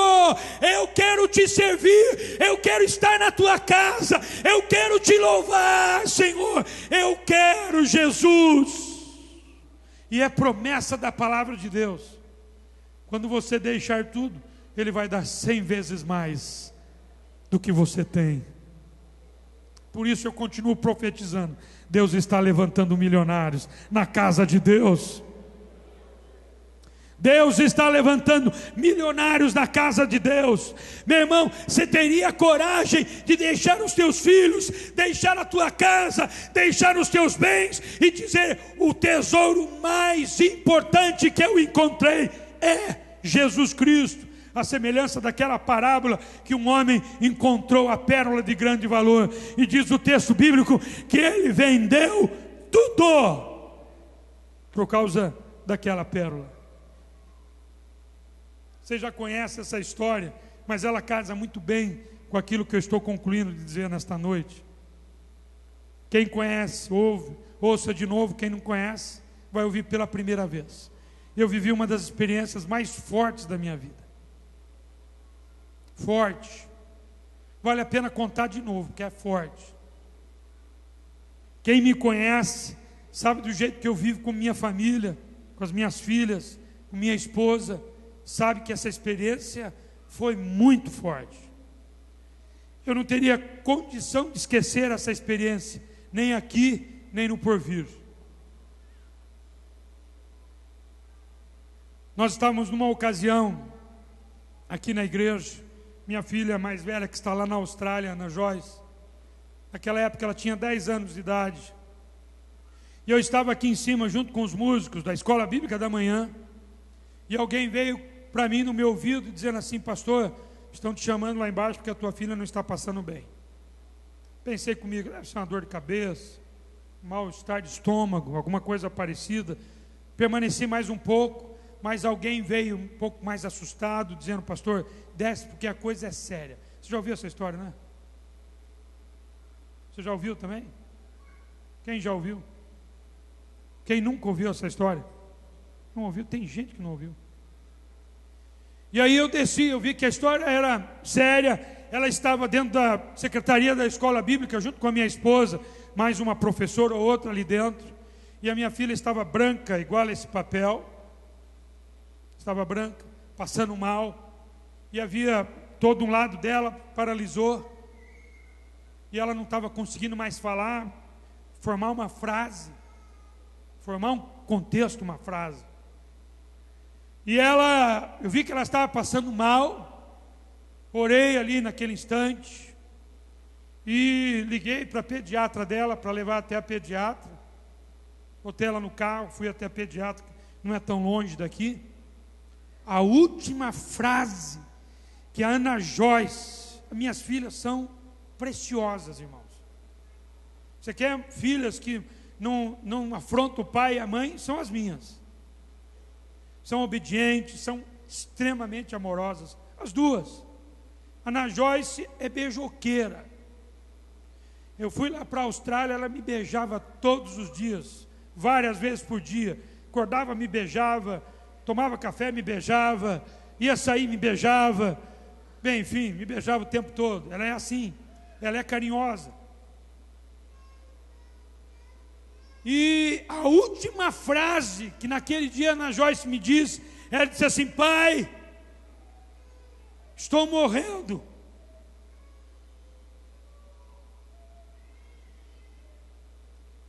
eu quero te servir, eu quero estar na tua casa, eu quero te louvar, Senhor, eu quero Jesus. E é promessa da palavra de Deus: quando você deixar tudo, Ele vai dar 100 vezes mais do que você tem. Por isso eu continuo profetizando. Deus está levantando milionários na casa de Deus. Deus está levantando milionários na casa de Deus. Meu irmão, você teria coragem de deixar os teus filhos, deixar a tua casa, deixar os teus bens e dizer: o tesouro mais importante que eu encontrei é Jesus Cristo. A semelhança daquela parábola que um homem encontrou a pérola de grande valor, e diz o texto bíblico que ele vendeu tudo por causa daquela pérola. Você já conhece essa história, mas ela casa muito bem com aquilo que eu estou concluindo de dizer nesta noite. Quem conhece, ouve, ouça de novo. Quem não conhece, vai ouvir pela primeira vez. Eu vivi uma das experiências mais fortes da minha vida. Forte. Vale a pena contar de novo, porque é forte. Quem me conhece sabe do jeito que eu vivo com minha família, com as minhas filhas, com minha esposa, sabe que essa experiência foi muito forte. Eu não teria condição de esquecer essa experiência, nem aqui, nem no porvir. Nós estávamos numa ocasião aqui na igreja. Minha filha mais velha, que está lá na Austrália, Ana Joyce, naquela época ela tinha 10 anos de idade, e eu estava aqui em cima junto com os músicos da Escola Bíblica da Manhã, e alguém veio para mim no meu ouvido dizendo assim: pastor, estão te chamando lá embaixo porque a tua filha não está passando bem. Pensei comigo, deve ser uma dor de cabeça, mal-estar de estômago, alguma coisa parecida. Permaneci mais um pouco, mas alguém veio um pouco mais assustado, dizendo: pastor, desce porque a coisa é séria. Você já ouviu essa história, né? Você já ouviu também? Quem já ouviu? Quem nunca ouviu essa história? Não ouviu? Tem gente que não ouviu. E aí eu desci, eu vi que a história era séria. Ela estava dentro da secretaria da escola bíblica, junto com a minha esposa, mais uma professora ou outra ali dentro. E a minha filha estava branca, igual a esse papel. Estava branca, passando mal, e havia todo um lado dela paralisou, e ela não estava conseguindo mais falar, formar uma frase, formar um contexto, uma frase. E eu vi que ela estava passando mal, orei ali naquele instante, e liguei para a pediatra dela, para levar até a pediatra, botei ela no carro, fui até a pediatra, não é tão longe daqui. A última frase que a Ana Joyce, minhas filhas são preciosas, irmãos. Você quer filhas que não afrontam o pai e a mãe? São as minhas. São obedientes, são extremamente amorosas, as duas. A Ana Joyce é beijoqueira. Eu fui lá para a Austrália, ela me beijava todos os dias, várias vezes por dia. Acordava, me beijava. Tomava café, me beijava, ia sair, me beijava, bem, enfim, me beijava o tempo todo. Ela é assim, ela é carinhosa. E a última frase que naquele dia Ana Joyce me disse, ela disse assim: pai, estou morrendo.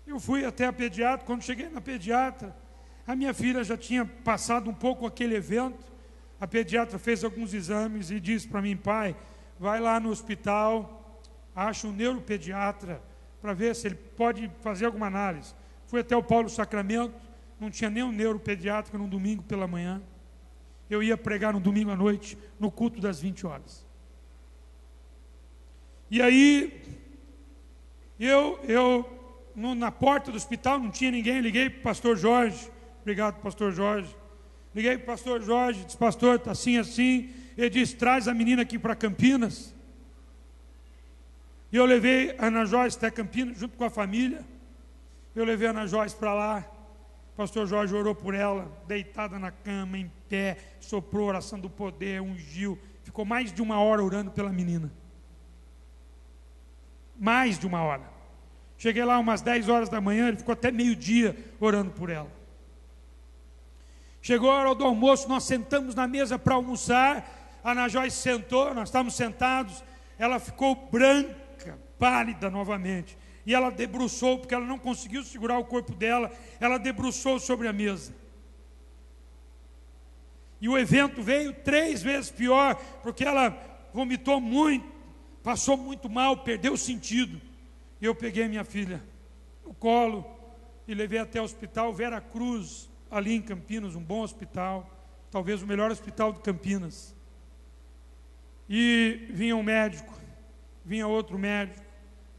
Eu fui até a pediatra. Quando cheguei na pediatra, a minha filha já tinha passado um pouco aquele evento. A pediatra fez alguns exames e disse para mim: pai, vai lá no hospital, acha um neuropediatra para ver se ele pode fazer alguma análise. Fui até o Paulo Sacramento, não tinha nem um neuropediatra no domingo pela manhã. Eu ia pregar no domingo à noite, no culto das 20 horas. E aí, na porta do hospital não tinha ninguém, liguei para o pastor Jorge. Obrigado, pastor Jorge. Liguei para o pastor Jorge, disse: pastor, está assim, assim. Ele disse: traz a menina aqui para Campinas. E eu levei a Ana Joyce até Campinas, junto com a família. Eu levei a Ana Joyce para lá. O pastor Jorge orou por ela, deitada na cama, em pé, soprou oração do poder, ungiu. Ficou mais de 1 hora orando pela menina. Mais de 1 hora. Cheguei lá umas 10 horas da manhã, ele ficou até meio-dia orando por ela. Chegou a hora do almoço, nós sentamos na mesa para almoçar. A Ana Joyce sentou, nós estávamos sentados. Ela ficou branca, pálida novamente. E ela debruçou, porque ela não conseguiu segurar o corpo dela, ela debruçou sobre a mesa. E o evento veio 3 vezes pior, porque ela vomitou muito, passou muito mal, perdeu o sentido. E eu peguei minha filha no colo e levei até o hospital Vera Cruz, ali em Campinas, um bom hospital, talvez o melhor hospital de Campinas. E vinha um médico, vinha outro médico,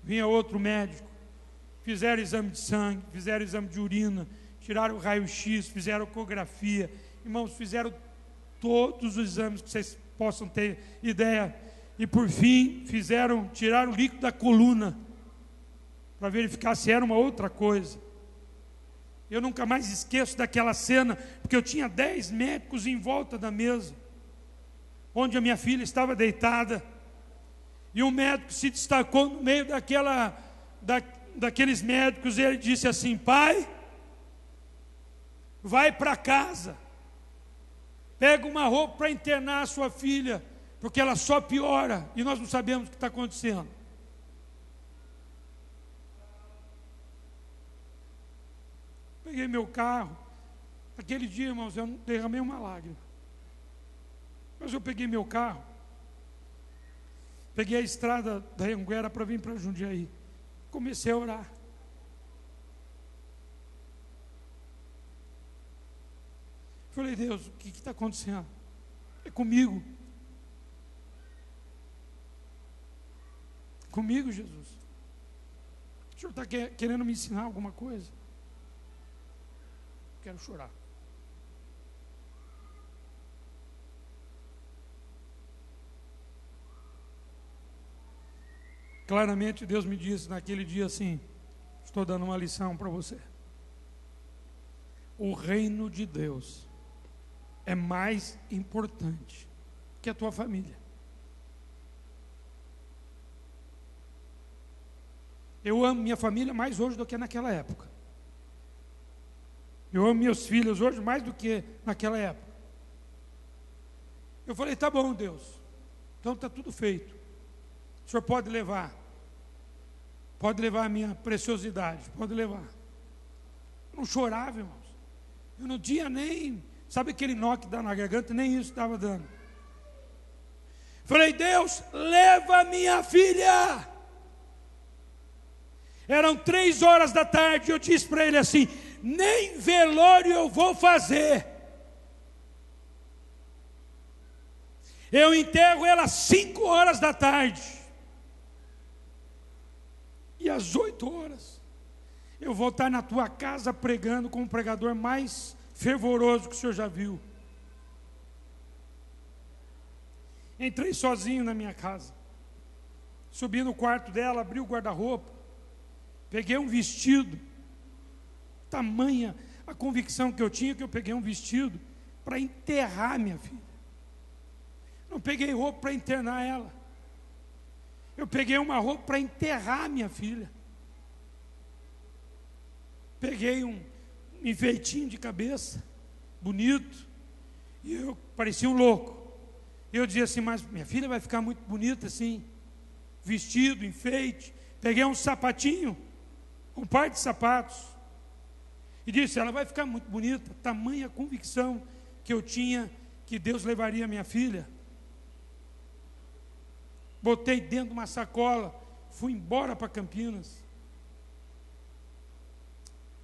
vinha outro médico, fizeram exame de sangue, fizeram exame de urina, tiraram o raio-x, fizeram ecografia, irmãos, fizeram todos os exames que vocês possam ter ideia, e por fim tiraram o líquido da coluna, para verificar se era uma outra coisa. Eu nunca mais esqueço daquela cena, porque eu tinha 10 médicos em volta da mesa, onde a minha filha estava deitada, e um médico se destacou no meio daqueles médicos, e ele disse assim: pai, vai para casa, pega uma roupa para internar a sua filha, porque ela só piora, e nós não sabemos o que está acontecendo. Peguei meu carro, aquele dia, irmãos, eu não derramei uma lágrima, mas eu peguei meu carro, peguei a estrada da Anguera para vir para Jundiaí, comecei a orar. Falei: Deus, o que está acontecendo? É comigo. Comigo, Jesus. O Senhor está querendo me ensinar alguma coisa? Quero chorar. Claramente Deus me disse naquele dia assim: estou dando uma lição para você. O reino de Deus é mais importante que a tua família. Eu amo minha família mais hoje do que naquela época. Eu amo meus filhos hoje mais do que naquela época. Eu falei: tá bom, Deus, então está tudo feito. O Senhor pode levar a minha preciosidade, pode levar. Eu não chorava, irmãos. Eu não tinha nem, sabe aquele nó que dá na garganta? Nem isso estava dando. Falei: Deus, leva a minha filha. Eram 3 horas da tarde, eu disse para ele assim: nem velório eu vou fazer. Eu enterro ela às 5 horas da tarde. E às 8 horas, eu vou estar na tua casa pregando com o pregador mais fervoroso que o senhor já viu. Entrei sozinho na minha casa. Subi no quarto dela, abri o guarda-roupa, peguei um vestido. Tamanha a convicção que eu tinha, que eu peguei um vestido para enterrar minha filha. Não peguei roupa para internar ela. Eu peguei uma roupa para enterrar minha filha. Peguei um enfeitinho de cabeça, bonito, e eu parecia um louco. Eu dizia assim: mas minha filha vai ficar muito bonita assim, vestido, enfeite. Peguei um sapatinho, um par de sapatos, e disse: ela vai ficar muito bonita. Tamanha convicção que eu tinha que Deus levaria minha filha. Botei dentro de uma sacola, fui embora para Campinas.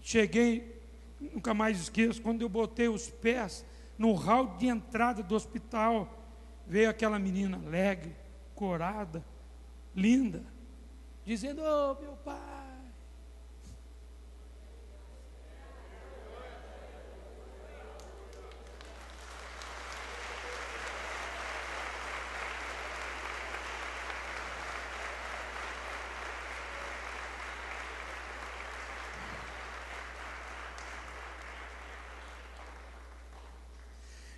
Cheguei, nunca mais esqueço, quando eu botei os pés no hall de entrada do hospital, veio aquela menina alegre, corada, linda, dizendo: oh, meu pai.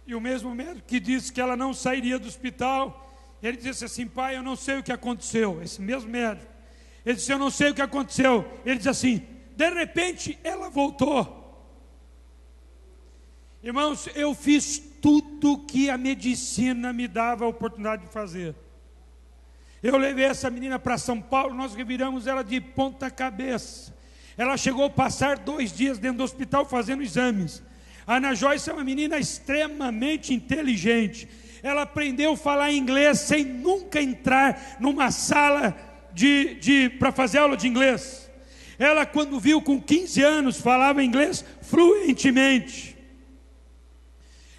E o mesmo médico que disse que ela não sairia do hospital, ele disse assim: pai, eu não sei o que aconteceu. Esse mesmo médico, ele disse: eu não sei o que aconteceu. Ele disse assim: de repente ela voltou. Irmãos, eu fiz tudo que a medicina me dava a oportunidade de fazer. Eu levei essa menina para São Paulo, nós reviramos ela de ponta cabeça. Ela chegou a passar 2 dias dentro do hospital fazendo exames. A Ana Joyce é uma menina extremamente inteligente. Ela aprendeu a falar inglês sem nunca entrar numa sala para fazer aula de inglês. Ela, quando viu com 15 anos, falava inglês fluentemente.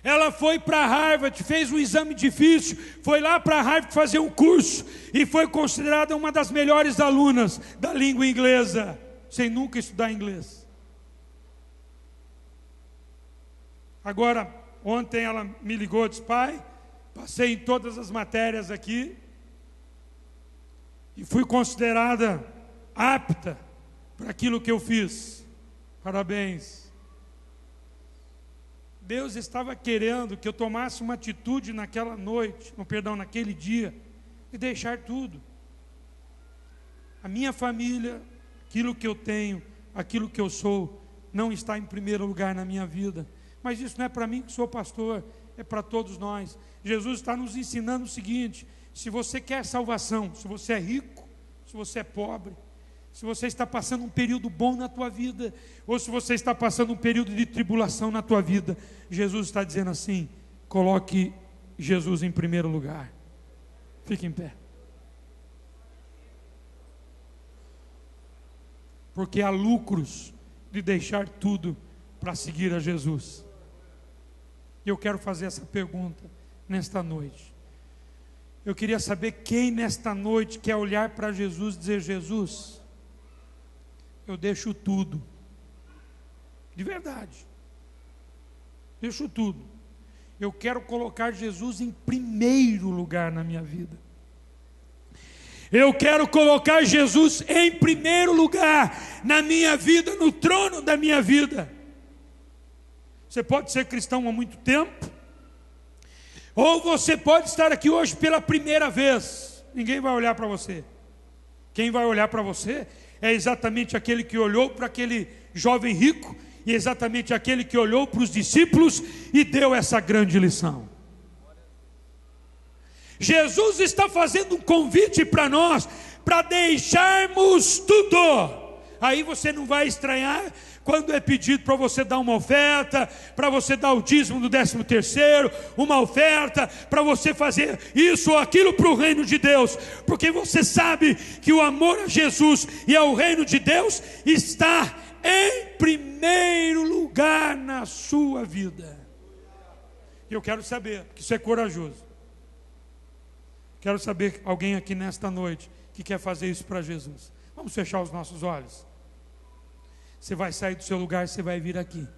Ela foi para Harvard, fez um exame difícil, foi lá para Harvard fazer um curso e foi considerada uma das melhores alunas da língua inglesa, sem nunca estudar inglês. Agora, ontem ela me ligou e disse: pai, passei em todas as matérias aqui e fui considerada apta para aquilo que eu fiz. Parabéns. Deus estava querendo que eu tomasse uma atitude naquela noite, naquele dia, e deixar tudo. A minha família, aquilo que eu tenho, aquilo que eu sou, não está em primeiro lugar na minha vida. Mas isso não é para mim que sou pastor, é para todos nós. Jesus está nos ensinando o seguinte: se você quer salvação, se você é rico, se você é pobre, se você está passando um período bom na tua vida, ou se você está passando um período de tribulação na tua vida, Jesus está dizendo assim: coloque Jesus em primeiro lugar. Fique em pé. Porque há lucros de deixar tudo para seguir a Jesus. E eu quero fazer essa pergunta nesta noite. Eu queria saber quem nesta noite quer olhar para Jesus e dizer: Jesus, eu deixo tudo, de verdade, deixo tudo. Eu quero colocar Jesus em primeiro lugar na minha vida. Eu quero colocar Jesus em primeiro lugar na minha vida, no trono da minha vida. Você pode ser cristão há muito tempo, ou você pode estar aqui hoje pela primeira vez. Ninguém vai olhar para você. Quem vai olhar para você é exatamente aquele que olhou para aquele jovem rico, e exatamente aquele que olhou para os discípulos e deu essa grande lição. Jesus está fazendo um convite para nós, para deixarmos tudo. Aí você não vai estranhar quando é pedido para você dar uma oferta, para você dar o dízimo do 13º, uma oferta, para você fazer isso ou aquilo para o reino de Deus, porque você sabe que o amor a Jesus e ao reino de Deus está em primeiro lugar na sua vida. E eu quero saber, que isso é corajoso. Quero saber alguém aqui nesta noite que quer fazer isso para Jesus. Vamos fechar os nossos olhos. Você vai sair do seu lugar, você vai vir aqui.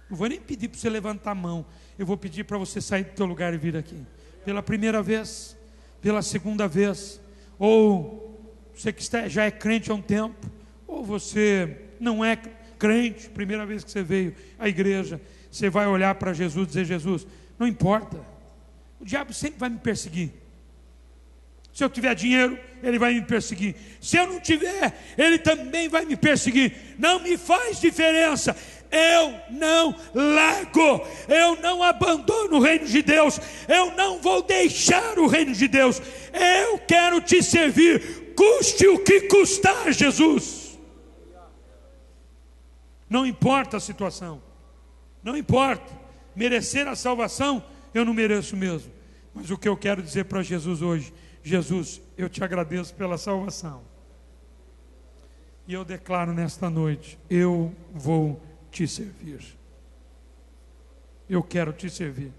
Não vou nem pedir para você levantar a mão. Eu vou pedir para você sair do seu lugar e vir aqui. Pela primeira vez, pela segunda vez, ou você que já é crente há um tempo, ou você não é crente, primeira vez que você veio à igreja, você vai olhar para Jesus e dizer: Jesus, não importa, o diabo sempre vai me perseguir. Se eu tiver dinheiro, ele vai me perseguir. Se eu não tiver, ele também vai me perseguir. Não me faz diferença. Eu não largo, eu não abandono o reino de Deus, eu não vou deixar o reino de Deus. Eu quero te servir, custe o que custar, Jesus. Não importa a situação, não importa. Merecer a salvação, eu não mereço mesmo. Mas o que eu quero dizer para Jesus hoje: Jesus, eu te agradeço pela salvação. E eu declaro nesta noite: eu vou te servir. Eu quero te servir.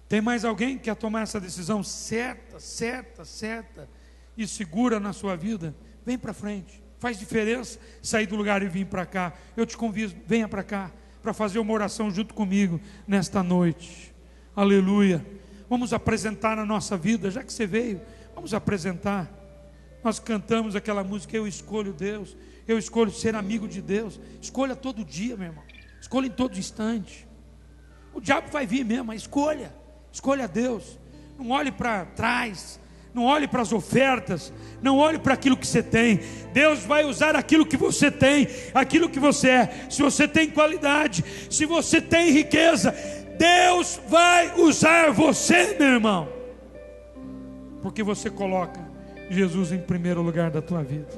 Tem mais alguém que quer tomar essa decisão certa e segura na sua vida? Vem para frente. Faz diferença sair do lugar e vir para cá. Eu te convido, venha para cá, para fazer uma oração junto comigo nesta noite. Aleluia. Vamos apresentar a nossa vida, já que você veio, vamos apresentar. Nós cantamos aquela música: eu escolho Deus, eu escolho ser amigo de Deus. Escolha todo dia, meu irmão, escolha em todo instante. O diabo vai vir mesmo, mas escolha Deus. Não olhe para trás, não olhe para as ofertas, não olhe para aquilo que você tem. Deus vai usar aquilo que você tem, aquilo que você é. Se você tem qualidade, se você tem riqueza, Deus vai usar você, meu irmão. porque você coloca Jesus em primeiro lugar da tua vida.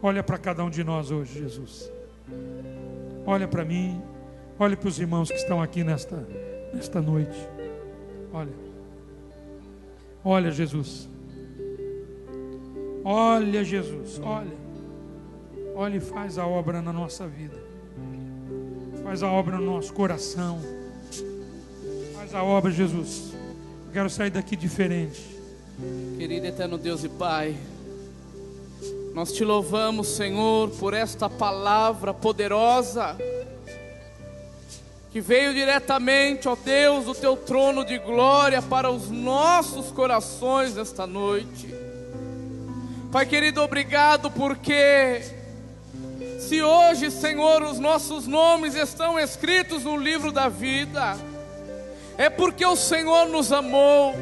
Olha para cada um de nós hoje, Jesus. Olha para mim, olha para os irmãos que estão aqui nesta noite. Olha Jesus. Olha Jesus, olha e faz a obra na nossa vida. Faz a obra no nosso coração. Faz a obra, Jesus. Eu quero sair daqui diferente. Querido eterno Deus e Pai, nós te louvamos, Senhor, por esta palavra poderosa que veio diretamente, ó Deus, do teu trono de glória para os nossos corações esta noite. Pai querido, obrigado, porque se hoje, Senhor, os nossos nomes estão escritos no livro da vida, é porque o Senhor nos amou,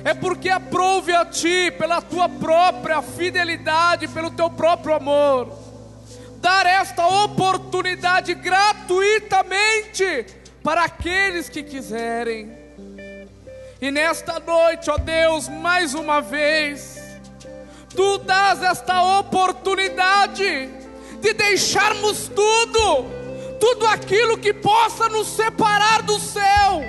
é porque aprove a Ti, pela Tua própria fidelidade, pelo Teu próprio amor, dar esta oportunidade gratuitamente para aqueles que quiserem. E nesta noite, ó Deus, mais uma vez, Tu dás esta oportunidade de deixarmos tudo aquilo que possa nos separar do céu,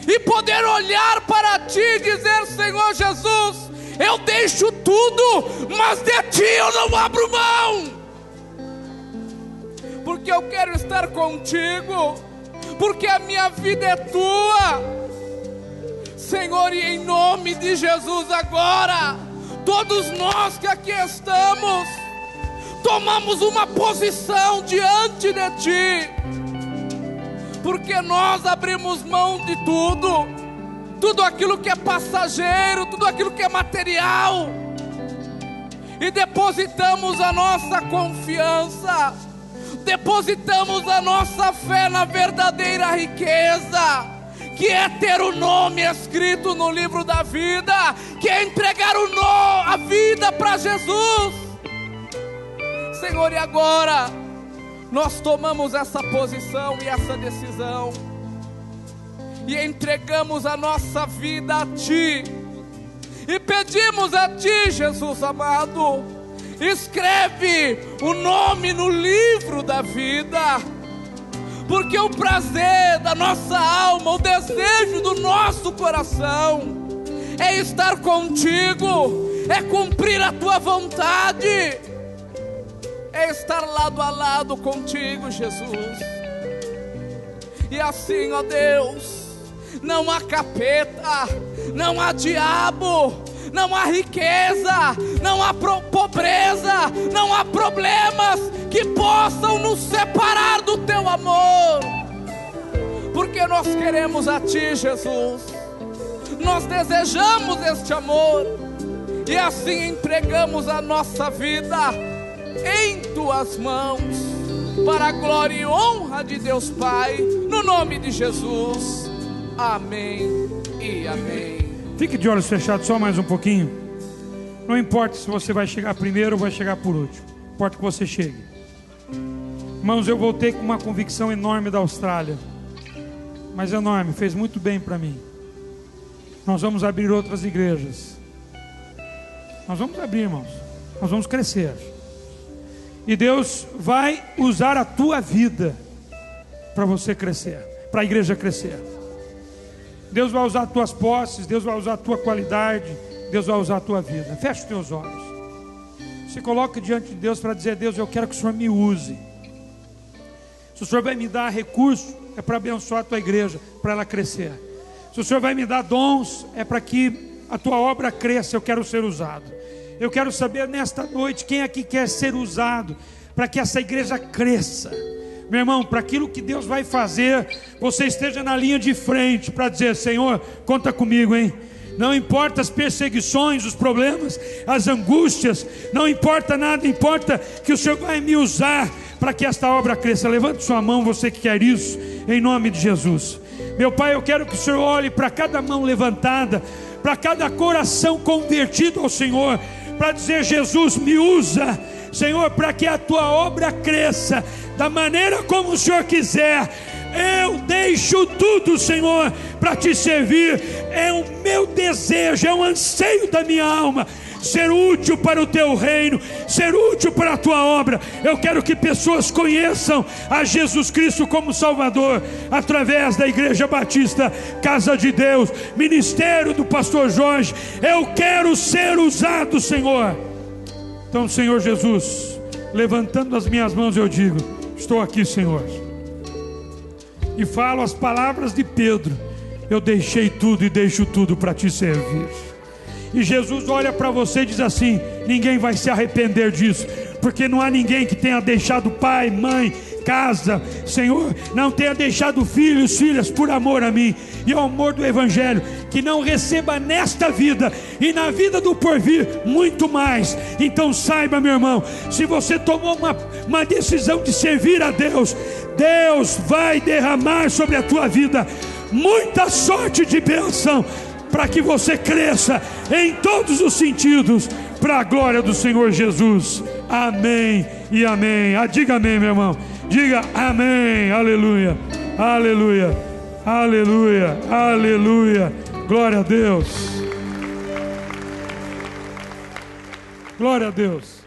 e poder olhar para Ti e dizer: Senhor Jesus, eu deixo tudo, mas de Ti eu não abro mão, porque eu quero estar contigo, porque a minha vida é Tua, Senhor. E em nome de Jesus agora, todos nós que aqui estamos, tomamos uma posição diante de Ti, porque nós abrimos mão de tudo aquilo que é passageiro, tudo aquilo que é material, e depositamos a nossa confiança, depositamos a nossa fé na verdadeira riqueza, que é ter o nome escrito no livro da vida, que é entregar a vida para Jesus, Senhor. E agora nós tomamos essa posição e essa decisão, e entregamos a nossa vida a Ti, e pedimos a Ti, Jesus amado, escreve o nome no livro da vida, porque o prazer da nossa alma, o desejo do nosso coração é estar contigo, é cumprir a Tua vontade, é estar lado a lado contigo, Jesus. E assim, ó Deus, não há capeta, não há diabo, não há riqueza, não há pobreza, não há problemas que possam nos separar do Teu amor, porque nós queremos a Ti, Jesus. Nós desejamos este amor, e assim entregamos a nossa vida em Tuas mãos, para a glória e honra de Deus Pai, no nome de Jesus. Amém e amém. Fique de olhos fechados só mais um pouquinho. Não importa se você vai chegar primeiro ou vai chegar por último, importa que você chegue. Irmãos, eu voltei com uma convicção enorme da Austrália, mas enorme, fez muito bem para mim. Nós vamos abrir outras igrejas, nós vamos abrir, irmãos, nós vamos crescer, e Deus vai usar a tua vida para você crescer, para a igreja crescer. Deus vai usar as tuas posses, Deus vai usar a tua qualidade, Deus vai usar a tua vida. Feche os teus olhos, se coloque diante de Deus para dizer: Deus, eu quero que o Senhor me use. Se o Senhor vai me dar recurso, é para abençoar a tua igreja, para ela crescer. Se o Senhor vai me dar dons, é para que a tua obra cresça. Eu quero ser usado. Eu quero saber nesta noite quem aqui quer ser usado para que essa igreja cresça. Meu irmão, para aquilo que Deus vai fazer, você esteja na linha de frente para dizer: Senhor, conta comigo, hein? Não importa as perseguições, os problemas, as angústias, não importa nada, importa que o Senhor vai me usar para que esta obra cresça. Levante sua mão, você que quer isso, em nome de Jesus. Meu Pai, eu quero que o Senhor olhe para cada mão levantada, para cada coração convertido ao Senhor, para dizer: Jesus, me usa, Senhor, para que a tua obra cresça da maneira como o Senhor quiser, Eu deixo tudo, Senhor, para te servir. É o meu desejo, é um anseio da minha alma ser útil para o teu reino, ser útil para a tua obra. Eu quero que pessoas conheçam a Jesus Cristo como Salvador, através da Igreja Batista Casa de Deus, ministério do pastor Jorge. Eu quero ser usado, Senhor. Então, Senhor Jesus, levantando as minhas mãos, eu digo: estou aqui, Senhor, e falo as palavras de Pedro: eu deixei tudo e deixo tudo para te servir. E Jesus olha para você e diz assim: ninguém vai se arrepender disso, porque não há ninguém que tenha deixado pai, mãe, casa, Senhor, não tenha deixado filhos, filhas, por amor a mim e ao amor do Evangelho, que não receba nesta vida e na vida do porvir muito mais. Então saiba, meu irmão, se você tomou uma decisão de servir a Deus, Deus vai derramar sobre a tua vida muita sorte de bênção, para que você cresça em todos os sentidos, para a glória do Senhor Jesus. Amém e amém. Diga amém, meu irmão. Diga amém. Aleluia, aleluia, aleluia, aleluia. Glória a Deus. Glória a Deus.